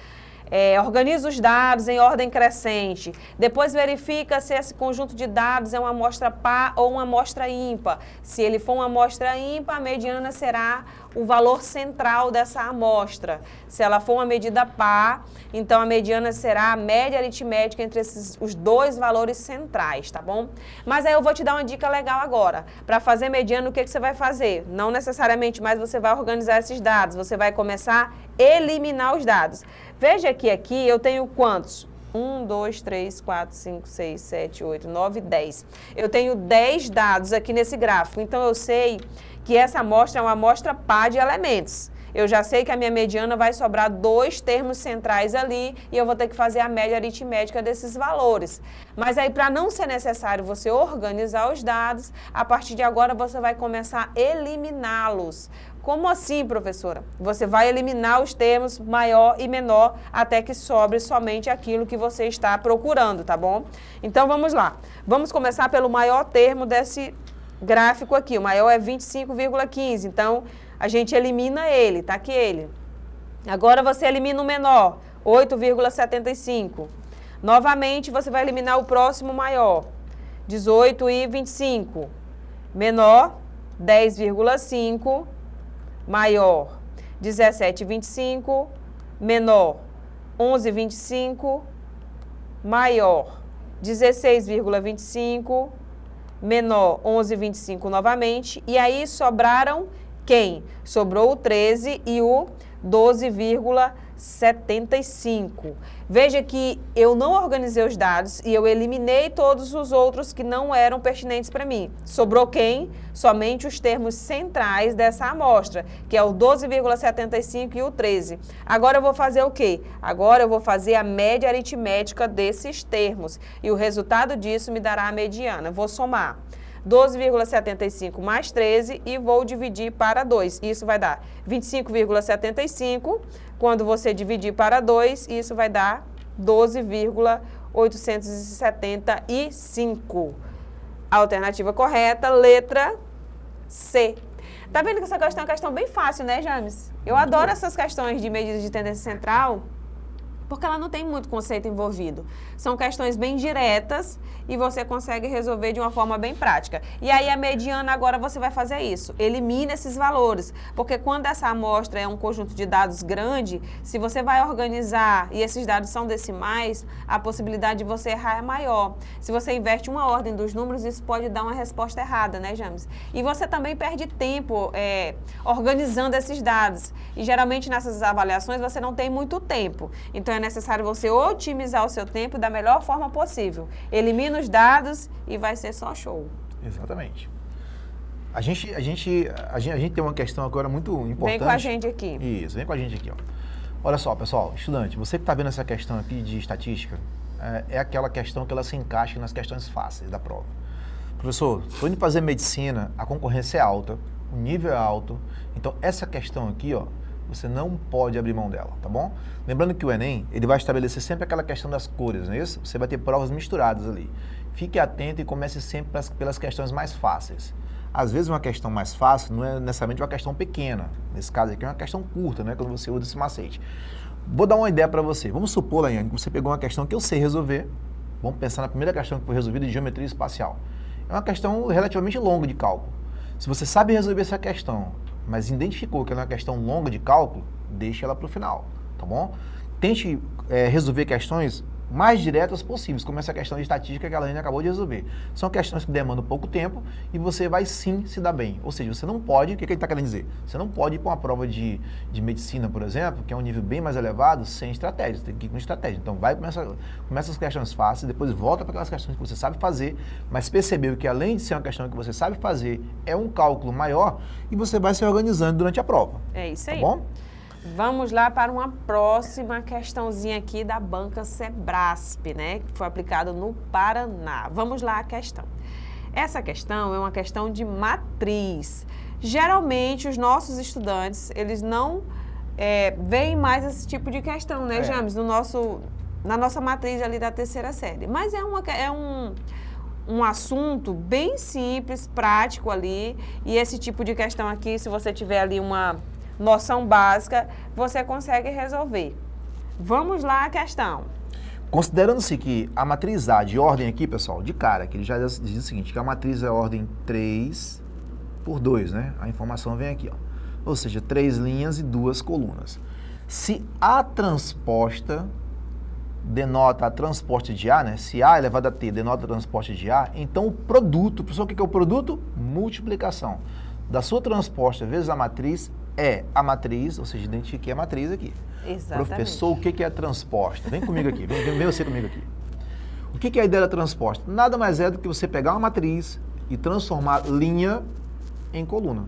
organiza os dados em ordem crescente, depois verifica se esse conjunto de dados é uma amostra par ou uma amostra ímpar. Se ele for uma amostra ímpar, a mediana será o valor central dessa amostra. Se ela for uma medida par, então a mediana será a média aritmética entre os dois valores centrais, tá bom? Mas aí eu vou te dar uma dica legal agora. Para fazer mediana, o que você vai fazer? Não necessariamente mais você vai organizar esses dados, você vai começar a eliminar os dados. Veja que aqui eu tenho quantos? 1, 2, 3, 4, 5, 6, 7, 8, 9, 10. Eu tenho 10 dados aqui nesse gráfico, então eu sei que essa amostra é uma amostra par de elementos. Eu já sei que a minha mediana vai sobrar 2 termos centrais ali e eu vou ter que fazer a média aritmética desses valores. Mas aí, para não ser necessário você organizar os dados, a partir de agora você vai começar a eliminá-los. Como assim, professora? Você vai eliminar os termos maior e menor até que sobre somente aquilo que você está procurando, tá bom? Então, vamos lá. Vamos começar pelo maior termo desse gráfico aqui. O maior é 25,15. Então, a gente elimina ele, tá aqui ele. Agora, você elimina o menor, 8,75. Novamente, você vai eliminar o próximo maior, 18,25. Menor, 10,5. Maior, 17,25, menor, 11,25, maior, 16,25, menor, 11,25 novamente, e aí sobraram quem? Sobrou o 13 e o 12,75. Veja que eu não organizei os dados e eu eliminei todos os outros que não eram pertinentes para mim. Sobrou quem? Somente os termos centrais dessa amostra, que é o 12,75 e o 13. Agora eu vou fazer o quê? Agora eu vou fazer a média aritmética desses termos e o resultado disso me dará a mediana. Eu vou somar 12,75 mais 13 e vou dividir para 2. Isso vai dar 25,75. Quando você dividir para 2, isso vai dar 12,875. Alternativa correta, letra C. Tá vendo que essa questão é uma questão bem fácil, né, James? Eu adoro essas questões de medidas de tendência central, porque ela não tem muito conceito envolvido. São questões bem diretas e você consegue resolver de uma forma bem prática. E aí a mediana agora você vai fazer isso, elimina esses valores, porque quando essa amostra é um conjunto de dados grande, se você vai organizar e esses dados são decimais, a possibilidade de você errar é maior. Se você inverte uma ordem dos números, isso pode dar uma resposta errada, né, James? E você também perde tempo organizando esses dados. E geralmente nessas avaliações você não tem muito tempo. Então é necessário você otimizar o seu tempo da melhor forma possível. Elimina os dados e vai ser só show. Exatamente. A gente tem uma questão agora muito importante. Vem com a gente aqui. Isso, vem com a gente aqui, ó. Olha só, pessoal, estudante, você que está vendo essa questão aqui de estatística, é aquela questão que ela se encaixa nas questões fáceis da prova. Professor, estou indo fazer medicina, a concorrência é alta, o nível é alto, então essa questão aqui, ó, você não pode abrir mão dela, tá bom? Lembrando que o Enem, ele vai estabelecer sempre aquela questão das cores, não é isso? Você vai ter provas misturadas ali. Fique atento e comece sempre pelas questões mais fáceis. Às vezes uma questão mais fácil não é necessariamente uma questão pequena. Nesse caso aqui é uma questão curta, né? Quando você usa esse macete. Vou dar uma ideia para você. Vamos supor, Laiane, que você pegou uma questão que eu sei resolver. Vamos pensar na primeira questão que foi resolvida de geometria espacial. É uma questão relativamente longa de cálculo. Se você sabe resolver essa questão, mas identificou que ela é uma questão longa de cálculo, deixe ela para o final, tá bom? Tente resolver questões mais diretas possíveis, como essa questão de estatística que a Elaine acabou de resolver. São questões que demandam pouco tempo e você vai sim se dar bem. Ou seja, você não pode, o que ele está querendo dizer? Você não pode ir para uma prova de medicina, por exemplo, que é um nível bem mais elevado, sem estratégia. Você tem que ir com estratégia. Então começa as questões fáceis, depois volta para aquelas questões que você sabe fazer, mas percebeu que além de ser uma questão que você sabe fazer, é um cálculo maior e você vai se organizando durante a prova. É isso aí. Tá bom? Vamos lá para uma próxima questãozinha aqui da banca Sebrasp, né? Que foi aplicado no Paraná. Vamos lá a questão. Essa questão é uma questão de matriz. Geralmente, os nossos estudantes, eles não veem mais esse tipo de questão, né, James? Na nossa matriz ali da terceira série. Mas é um assunto bem simples, prático ali. E esse tipo de questão aqui, se você tiver ali uma noção básica, você consegue resolver. Vamos lá a questão. Considerando-se que a matriz A de ordem aqui, pessoal, de cara, que ele já diz o seguinte, que a matriz é ordem 3 por 2, né? A informação vem aqui, ó. Ou seja, 3 linhas e 2 colunas. Se A transposta denota a transposta de A, né? Se A elevado a T denota a transposta de A, então o produto, pessoal, o que é o produto? Multiplicação da sua transposta vezes a matriz é a matriz, ou seja, identifiquei a matriz aqui. Exatamente. Professor, o que é a transposta? Vem comigo aqui, vem você comigo aqui. O que é a ideia da transposta? Nada mais é do que você pegar uma matriz e transformar linha em coluna.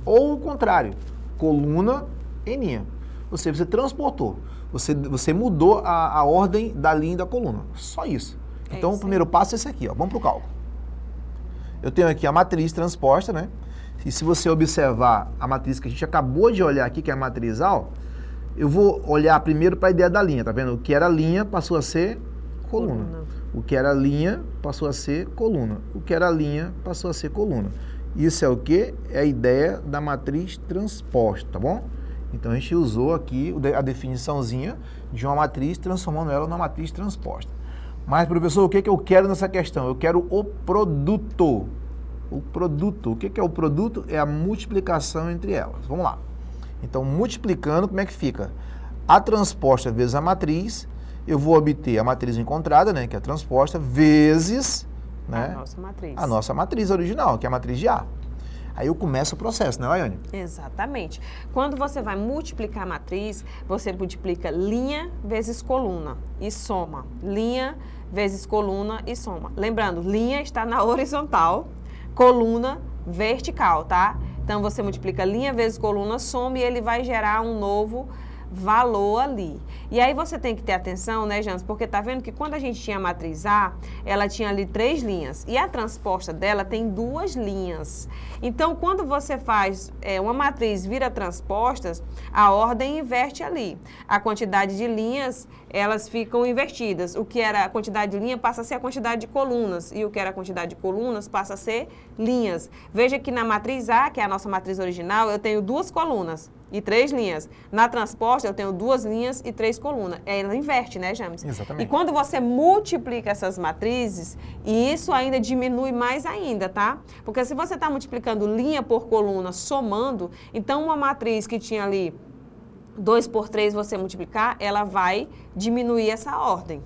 Ou o contrário, coluna em linha. Ou seja, você transportou, você mudou a ordem da linha e da coluna. Só isso. Então, o primeiro passo é esse aqui, ó. Vamos para o cálculo. Eu tenho aqui a matriz transposta, né? E se você observar a matriz que a gente acabou de olhar aqui, que é a matriz A, ó, eu vou olhar primeiro para a ideia da linha, tá vendo? O que era linha passou a ser coluna. O que era linha passou a ser coluna. O que era linha passou a ser coluna. Isso é o quê? É a ideia da matriz transposta, tá bom? Então a gente usou aqui a definiçãozinha de uma matriz, transformando ela numa matriz transposta. Mas, professor, o que eu quero nessa questão? Eu quero o produto. O produto. O que é o produto? É a multiplicação entre elas. Vamos lá. Então, multiplicando, como é que fica? A transposta vezes a matriz, eu vou obter a matriz encontrada, né, que é a transposta, vezes, né, a nossa matriz original, que é a matriz de A. Aí eu começo o processo, né, Laiane? Exatamente. Quando você vai multiplicar a matriz, você multiplica linha vezes coluna e soma. Linha vezes coluna e soma. Lembrando, linha está na horizontal, coluna vertical, tá? Então, você multiplica linha vezes coluna, soma e ele vai gerar um novo valor ali. E aí você tem que ter atenção, né, James? Porque tá vendo que quando a gente tinha a matriz A, ela tinha ali 3 linhas. E a transposta dela tem 2 linhas. Então, quando você faz uma matriz vira transpostas, a ordem inverte ali. A quantidade de linhas, elas ficam invertidas. O que era a quantidade de linha passa a ser a quantidade de colunas. E o que era a quantidade de colunas passa a ser linhas. Veja que na matriz A, que é a nossa matriz original, eu tenho 2 colunas e 3 linhas. Na transposta, eu tenho 2 linhas e 3 colunas. Ela inverte, né, James? Exatamente. E quando você multiplica essas matrizes, isso ainda diminui mais ainda, tá? Porque se você está multiplicando linha por coluna, somando, então uma matriz que tinha ali 2 por 3, você multiplicar, ela vai diminuir essa ordem.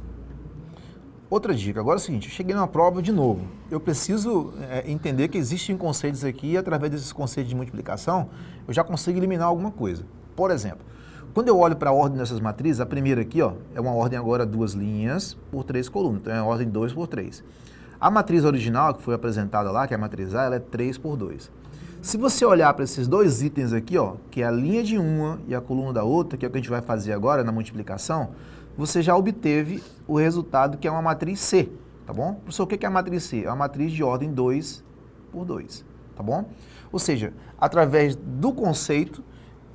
Outra dica, agora é o seguinte, eu cheguei numa prova de novo. Eu preciso entender que existem conceitos aqui e através desses conceitos de multiplicação, eu já consigo eliminar alguma coisa. Por exemplo, quando eu olho para a ordem dessas matrizes, a primeira aqui, ó, é uma ordem agora 2 linhas por 3 colunas, então é a ordem 2 por 3. A matriz original que foi apresentada lá, que é a matriz A, ela é 3 por 2. Se você olhar para esses dois itens aqui, ó, que é a linha de uma e a coluna da outra, que é o que a gente vai fazer agora na multiplicação, você já obteve o resultado que é uma matriz C, tá bom? Professor, o que é a matriz C? É uma matriz de ordem 2 por 2, tá bom? Ou seja, através do conceito,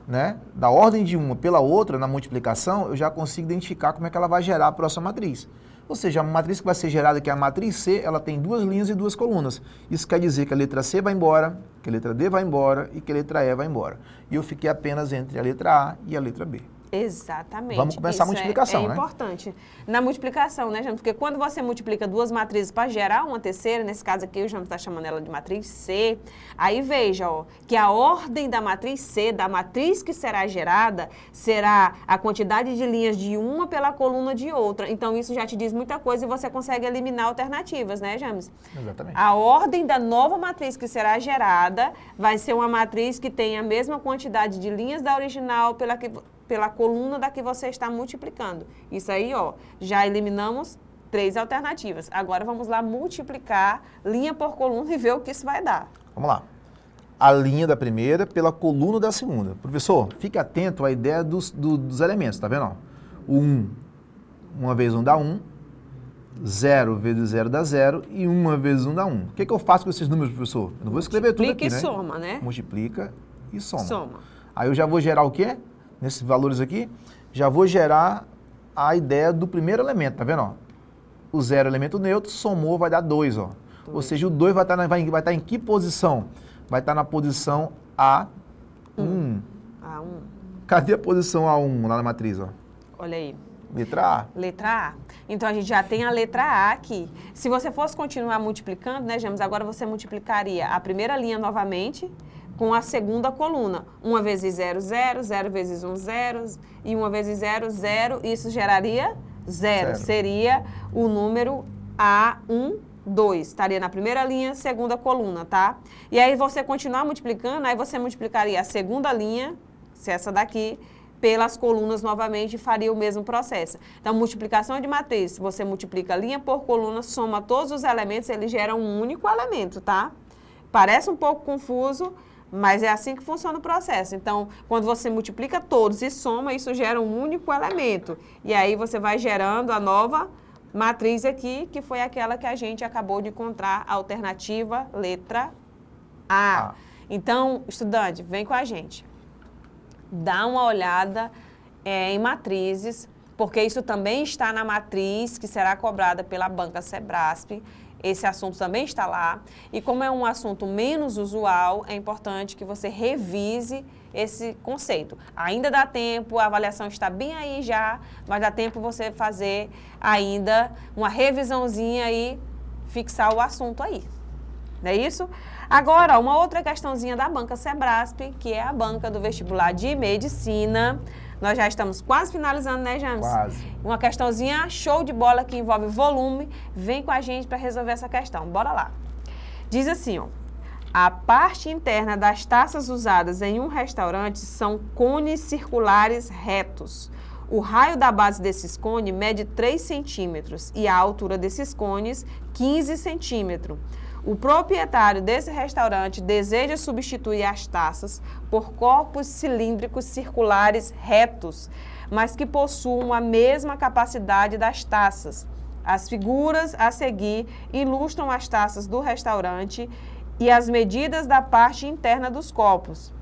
né, da ordem de uma pela outra na multiplicação, eu já consigo identificar como é que ela vai gerar a próxima matriz. Ou seja, a matriz que vai ser gerada, que é a matriz C, ela tem 2 linhas e 2 colunas. Isso quer dizer que a letra C vai embora, que a letra D vai embora e que a letra E vai embora. E eu fiquei apenas entre a letra A e a letra B. Exatamente. Vamos começar a multiplicação, né? É importante. Na multiplicação, né, James? Porque quando você multiplica 2 matrizes para gerar uma terceira, nesse caso aqui, o James está chamando ela de matriz C, aí veja, ó, que a ordem da matriz C, da matriz que será gerada, será a quantidade de linhas de uma pela coluna de outra. Então, isso já te diz muita coisa e você consegue eliminar alternativas, né, James? Exatamente. A ordem da nova matriz que será gerada vai ser uma matriz que tem a mesma quantidade de linhas da original pela coluna da que você está multiplicando. Isso aí, ó, já eliminamos 3 alternativas. Agora vamos lá multiplicar linha por coluna e ver o que isso vai dar. Vamos lá. A linha da primeira pela coluna da segunda. Professor, fique atento à ideia dos elementos, tá vendo? Ó? O 1, uma vezes 1 dá 1, 0 vezes 0 dá 0 e 1 vezes 1 dá 1. O que eu faço com esses números, professor? Eu não vou escrever tudo aqui, né? Multiplica e soma, né? Multiplica e soma. Soma. Aí eu já vou gerar o quê? Nesses valores aqui, já vou gerar a ideia do primeiro elemento, tá vendo? Ó? O 0 elemento neutro, somou, vai dar 2, ó. Ou seja, o 2 vai estar em que posição? Vai estar na posição A1. A1. Cadê a posição A1 lá na matriz, ó? Olha aí. Letra A. Letra A. Então, a gente já tem a letra A aqui. Se você fosse continuar multiplicando, né, James? Agora você multiplicaria a primeira linha novamente com a segunda coluna. 1 vezes 0, 0, 0 vezes 1, 0, e 1 vezes 0, 0. Isso geraria 0. Seria o número A1, 2. Estaria na primeira linha, segunda coluna, tá? E aí você continuar multiplicando, aí você multiplicaria a segunda linha, se essa daqui, pelas colunas novamente e faria o mesmo processo. Então, multiplicação de matriz, você multiplica linha por coluna, soma todos os elementos, ele gera um único elemento, tá? Parece um pouco confuso, mas é assim que funciona o processo. Então, quando você multiplica todos e soma, isso gera um único elemento. E aí você vai gerando a nova matriz aqui, que foi aquela que a gente acabou de encontrar, a alternativa letra A. Então, estudante, vem com a gente. Dá uma olhada em matrizes, porque isso também está na matriz que será cobrada pela Banca Sebrasp. Esse assunto também está lá. E como é um assunto menos usual, é importante que você revise esse conceito. Ainda dá tempo, a avaliação está bem aí já, mas dá tempo você fazer ainda uma revisãozinha e fixar o assunto aí. Não é isso? Agora, uma outra questãozinha da Banca Sebrasp, que é a banca do vestibular de medicina. Nós já estamos quase finalizando, né, James? Quase. Uma questãozinha show de bola que envolve volume. Vem com a gente para resolver essa questão. Bora lá. Diz assim, ó. A parte interna das taças usadas em um restaurante são cones circulares retos. O raio da base desses cones mede 3 centímetros e a altura desses cones 15 centímetros. O proprietário desse restaurante deseja substituir as taças por corpos cilíndricos circulares retos, mas que possuam a mesma capacidade das taças. As figuras a seguir ilustram as taças do restaurante e as medidas da parte interna dos copos.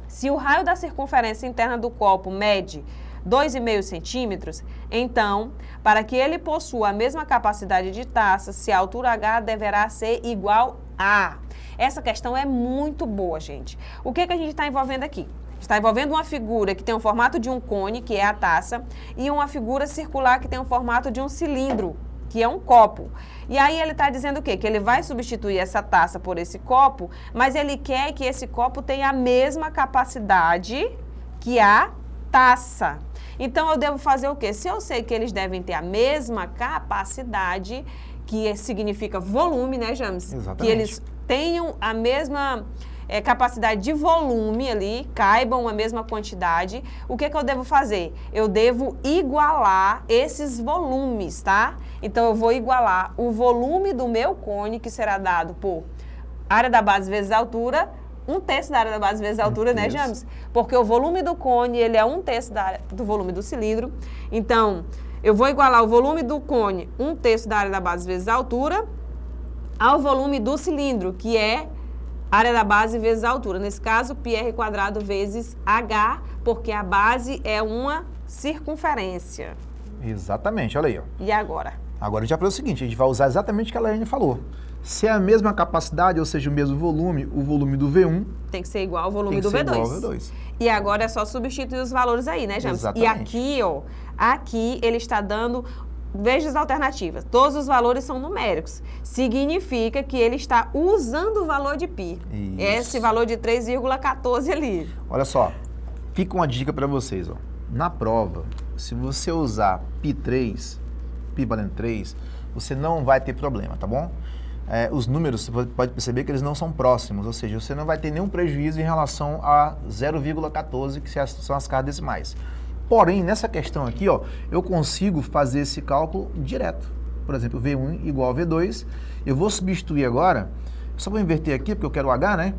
Se o raio da circunferência interna do copo mede 2,5 centímetros, então, para que ele possua a mesma capacidade de taça, se a altura H deverá ser igual a... Essa questão é muito boa, gente. O que a gente está envolvendo aqui? Está envolvendo uma figura que tem o formato de um cone, que é a taça, e uma figura circular que tem o formato de um cilindro, que é um copo. E aí ele está dizendo o quê? Que ele vai substituir essa taça por esse copo, mas ele quer que esse copo tenha a mesma capacidade que a taça. Então, eu devo fazer o quê? Se eu sei que eles devem ter a mesma capacidade, que significa volume, né, James? Exatamente. Que eles tenham a mesma capacidade de volume ali, caibam a mesma quantidade, o que eu devo fazer? Eu devo igualar esses volumes, tá? Então, eu vou igualar o volume do meu cone, que será dado por área da base vezes a altura, 1/3 da área da base vezes a altura, né, James? Porque o volume do cone, ele é 1/3 do volume do cilindro. Então, eu vou igualar o volume do cone, 1/3 da área da base vezes a altura, ao volume do cilindro, que é área da base vezes a altura. Nesse caso, πr² vezes h, porque a base é uma circunferência. Exatamente, olha aí, ó. E agora? Agora a gente vai fazer o seguinte, a gente vai usar exatamente o que a Laiane falou. Se é a mesma capacidade, ou seja, o mesmo volume, o volume do V1... Tem que ser igual ao volume do tem que ser V2. igual ao V2. E agora é só substituir os valores aí, né, James? Exatamente. E aqui, ó, aqui ele está dando... Veja as alternativas. Todos os valores são numéricos. Significa que ele está usando o valor de π. Isso. Esse valor de 3,14 ali. Olha só, fica uma dica para vocês, ó. Na prova, se você usar π3, π valendo 3, você não vai ter problema, tá bom? Os números, você pode perceber que eles não são próximos, ou seja, você não vai ter nenhum prejuízo em relação a 0,14, que são as casas decimais. Porém, nessa questão aqui, ó, eu consigo fazer esse cálculo direto. Por exemplo, V1 igual a V2, eu vou substituir agora, só vou inverter aqui, porque eu quero H, né?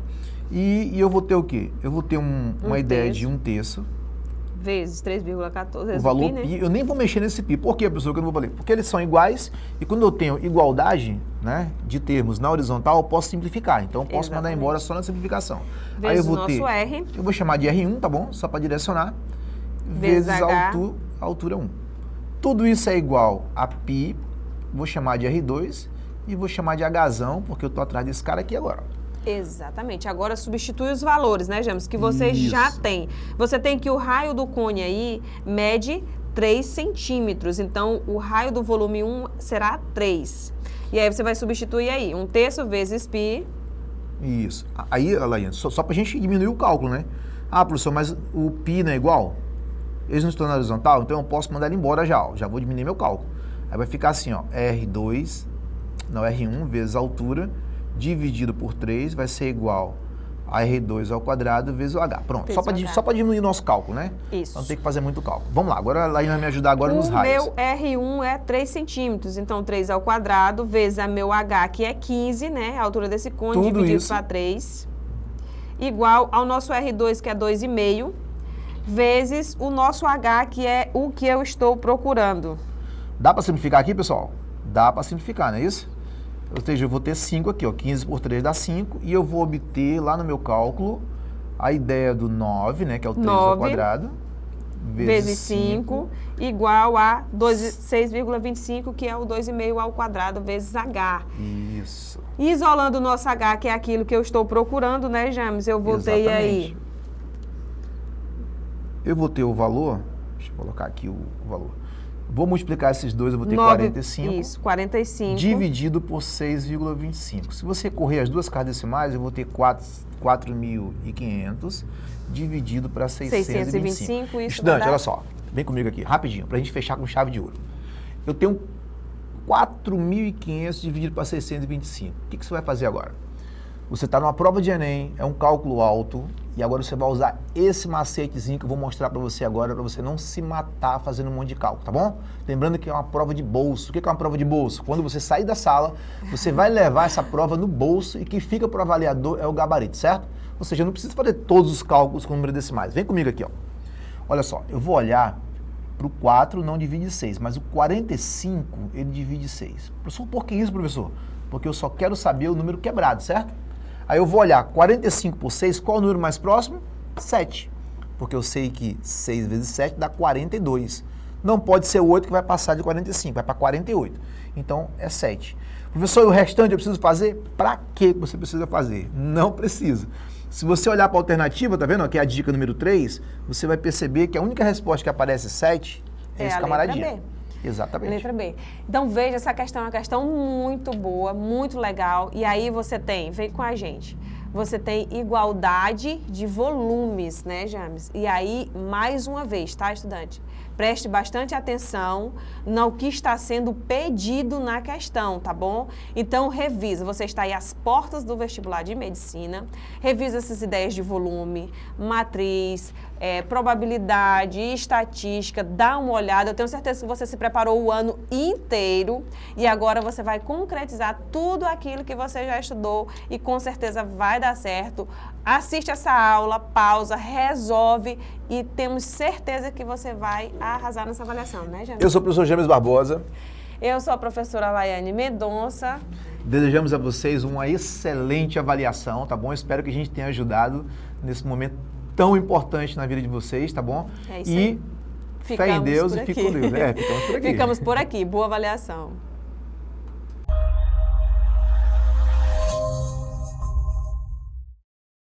E eu vou ter o quê? Eu vou ter uma ideia de 1/3. Vezes 3,14. O valor π, né? π, eu nem vou mexer nesse π. Por quê, professor, que eu não vou fazer? Porque eles são iguais e quando eu tenho igualdade, né, de termos na horizontal, eu posso simplificar. Então, eu posso mandar embora só na simplificação. Vezes aí eu vou o ter, nosso R. eu vou chamar de R1, tá bom? Só para direcionar. Vezes Vezes H. a altura 1. Tudo isso é igual a π, vou chamar de R2 e vou chamar de Hzão, porque eu estou atrás desse cara aqui agora. Exatamente. Agora substitui os valores, né, James? Que você já tem. Você tem que o raio do cone aí mede 3 centímetros. Então, o raio do volume 1 será 3. E aí você vai substituir aí, 1/3 vezes π. Isso. Aí, Laiane, só para a gente diminuir o cálculo, né? Ah, professor, mas o π não é igual? Eles não estão na horizontal, então eu posso mandar ele embora já, ó. Já vou diminuir meu cálculo. Aí vai ficar assim, ó, R1 vezes a altura, dividido por 3, vai ser igual a R2 ao quadrado vezes o H. Pronto, só para diminuir o nosso cálculo, né? Isso. Não tem que fazer muito cálculo. Vamos lá, agora a Laiane vai me ajudar agora nos raios. O meu R1 é 3 centímetros, então 3 ao quadrado vezes a meu H, que é 15, né? A altura desse cone, Tudo dividido isso para 3, igual ao nosso R2, que é 2,5, vezes o nosso H, que é o que eu estou procurando. Dá para simplificar aqui, pessoal? Dá para simplificar, não é isso? Ou seja, eu vou ter 5 aqui, ó, 15 por 3 dá 5, e eu vou obter lá no meu cálculo a ideia do 9, né, que é o 3 ao quadrado, vezes 5, igual a 6,25, que é o 2,5 ao quadrado, vezes H. Isso. Isolando o nosso H, que é aquilo que eu estou procurando, né, James? Eu voltei aí. Eu vou ter o valor, deixa eu colocar aqui o valor. Vou multiplicar esses dois, eu vou ter 45. Isso, 45. Dividido por 6,25. Se você correr as duas casas decimais, eu vou ter 4.500 dividido para 625. Estudante, olha só, vem comigo aqui, rapidinho, para a gente fechar com chave de ouro. Eu tenho 4.500 dividido para 625. O que você vai fazer agora? Você está numa prova de Enem, é um cálculo alto, e agora você vai usar esse macetezinho que eu vou mostrar para você agora, para você não se matar fazendo um monte de cálculo, tá bom? Lembrando que é uma prova de bolso. O que é uma prova de bolso? Quando você sair da sala, você vai levar essa prova no bolso e quem fica para o avaliador é o gabarito, certo? Ou seja, eu não preciso fazer todos os cálculos com número decimais. Vem comigo aqui, ó. Olha só, eu vou olhar para o 4, não divide 6, mas o 45, ele divide 6. Professor, por que isso, professor? Porque eu só quero saber o número quebrado, certo? Aí eu vou olhar 45 por 6, qual é o número mais próximo? 7. Porque eu sei que 6 vezes 7 dá 42. Não pode ser o 8 que vai passar de 45, vai para 48. Então é 7. Professor, e o restante eu preciso fazer? Para que você precisa fazer? Não precisa. Se você olhar para a alternativa, tá vendo? Que é a dica número 3, você vai perceber que a única resposta que aparece 7 é esse camaradinha. Letra B. Exatamente. Letra B. Então, veja, essa questão é uma questão muito boa, muito legal. E aí você tem, vem com a gente, você tem igualdade de volumes, né, James? E aí, mais uma vez, tá, estudante? Preste bastante atenção no que está sendo pedido na questão, tá bom? Então, revisa. Você está aí às portas do vestibular de medicina. Revisa essas ideias de volume, matriz, probabilidade, estatística. Dá uma olhada. Eu tenho certeza que você se preparou o ano inteiro e agora você vai concretizar tudo aquilo que você já estudou e com certeza vai dar certo. Assiste essa aula, pausa, resolve e temos certeza que você vai arrasar nessa avaliação, né, James? Eu sou o professor James Barbosa. Eu sou a professora Laiane Mendonça. Desejamos a vocês uma excelente avaliação, tá bom? Espero que a gente tenha ajudado nesse momento tão importante na vida de vocês, tá bom? É isso aí. E fé em Deus e fique com Deus. Ficamos por aqui. Ficamos por aqui. Boa avaliação.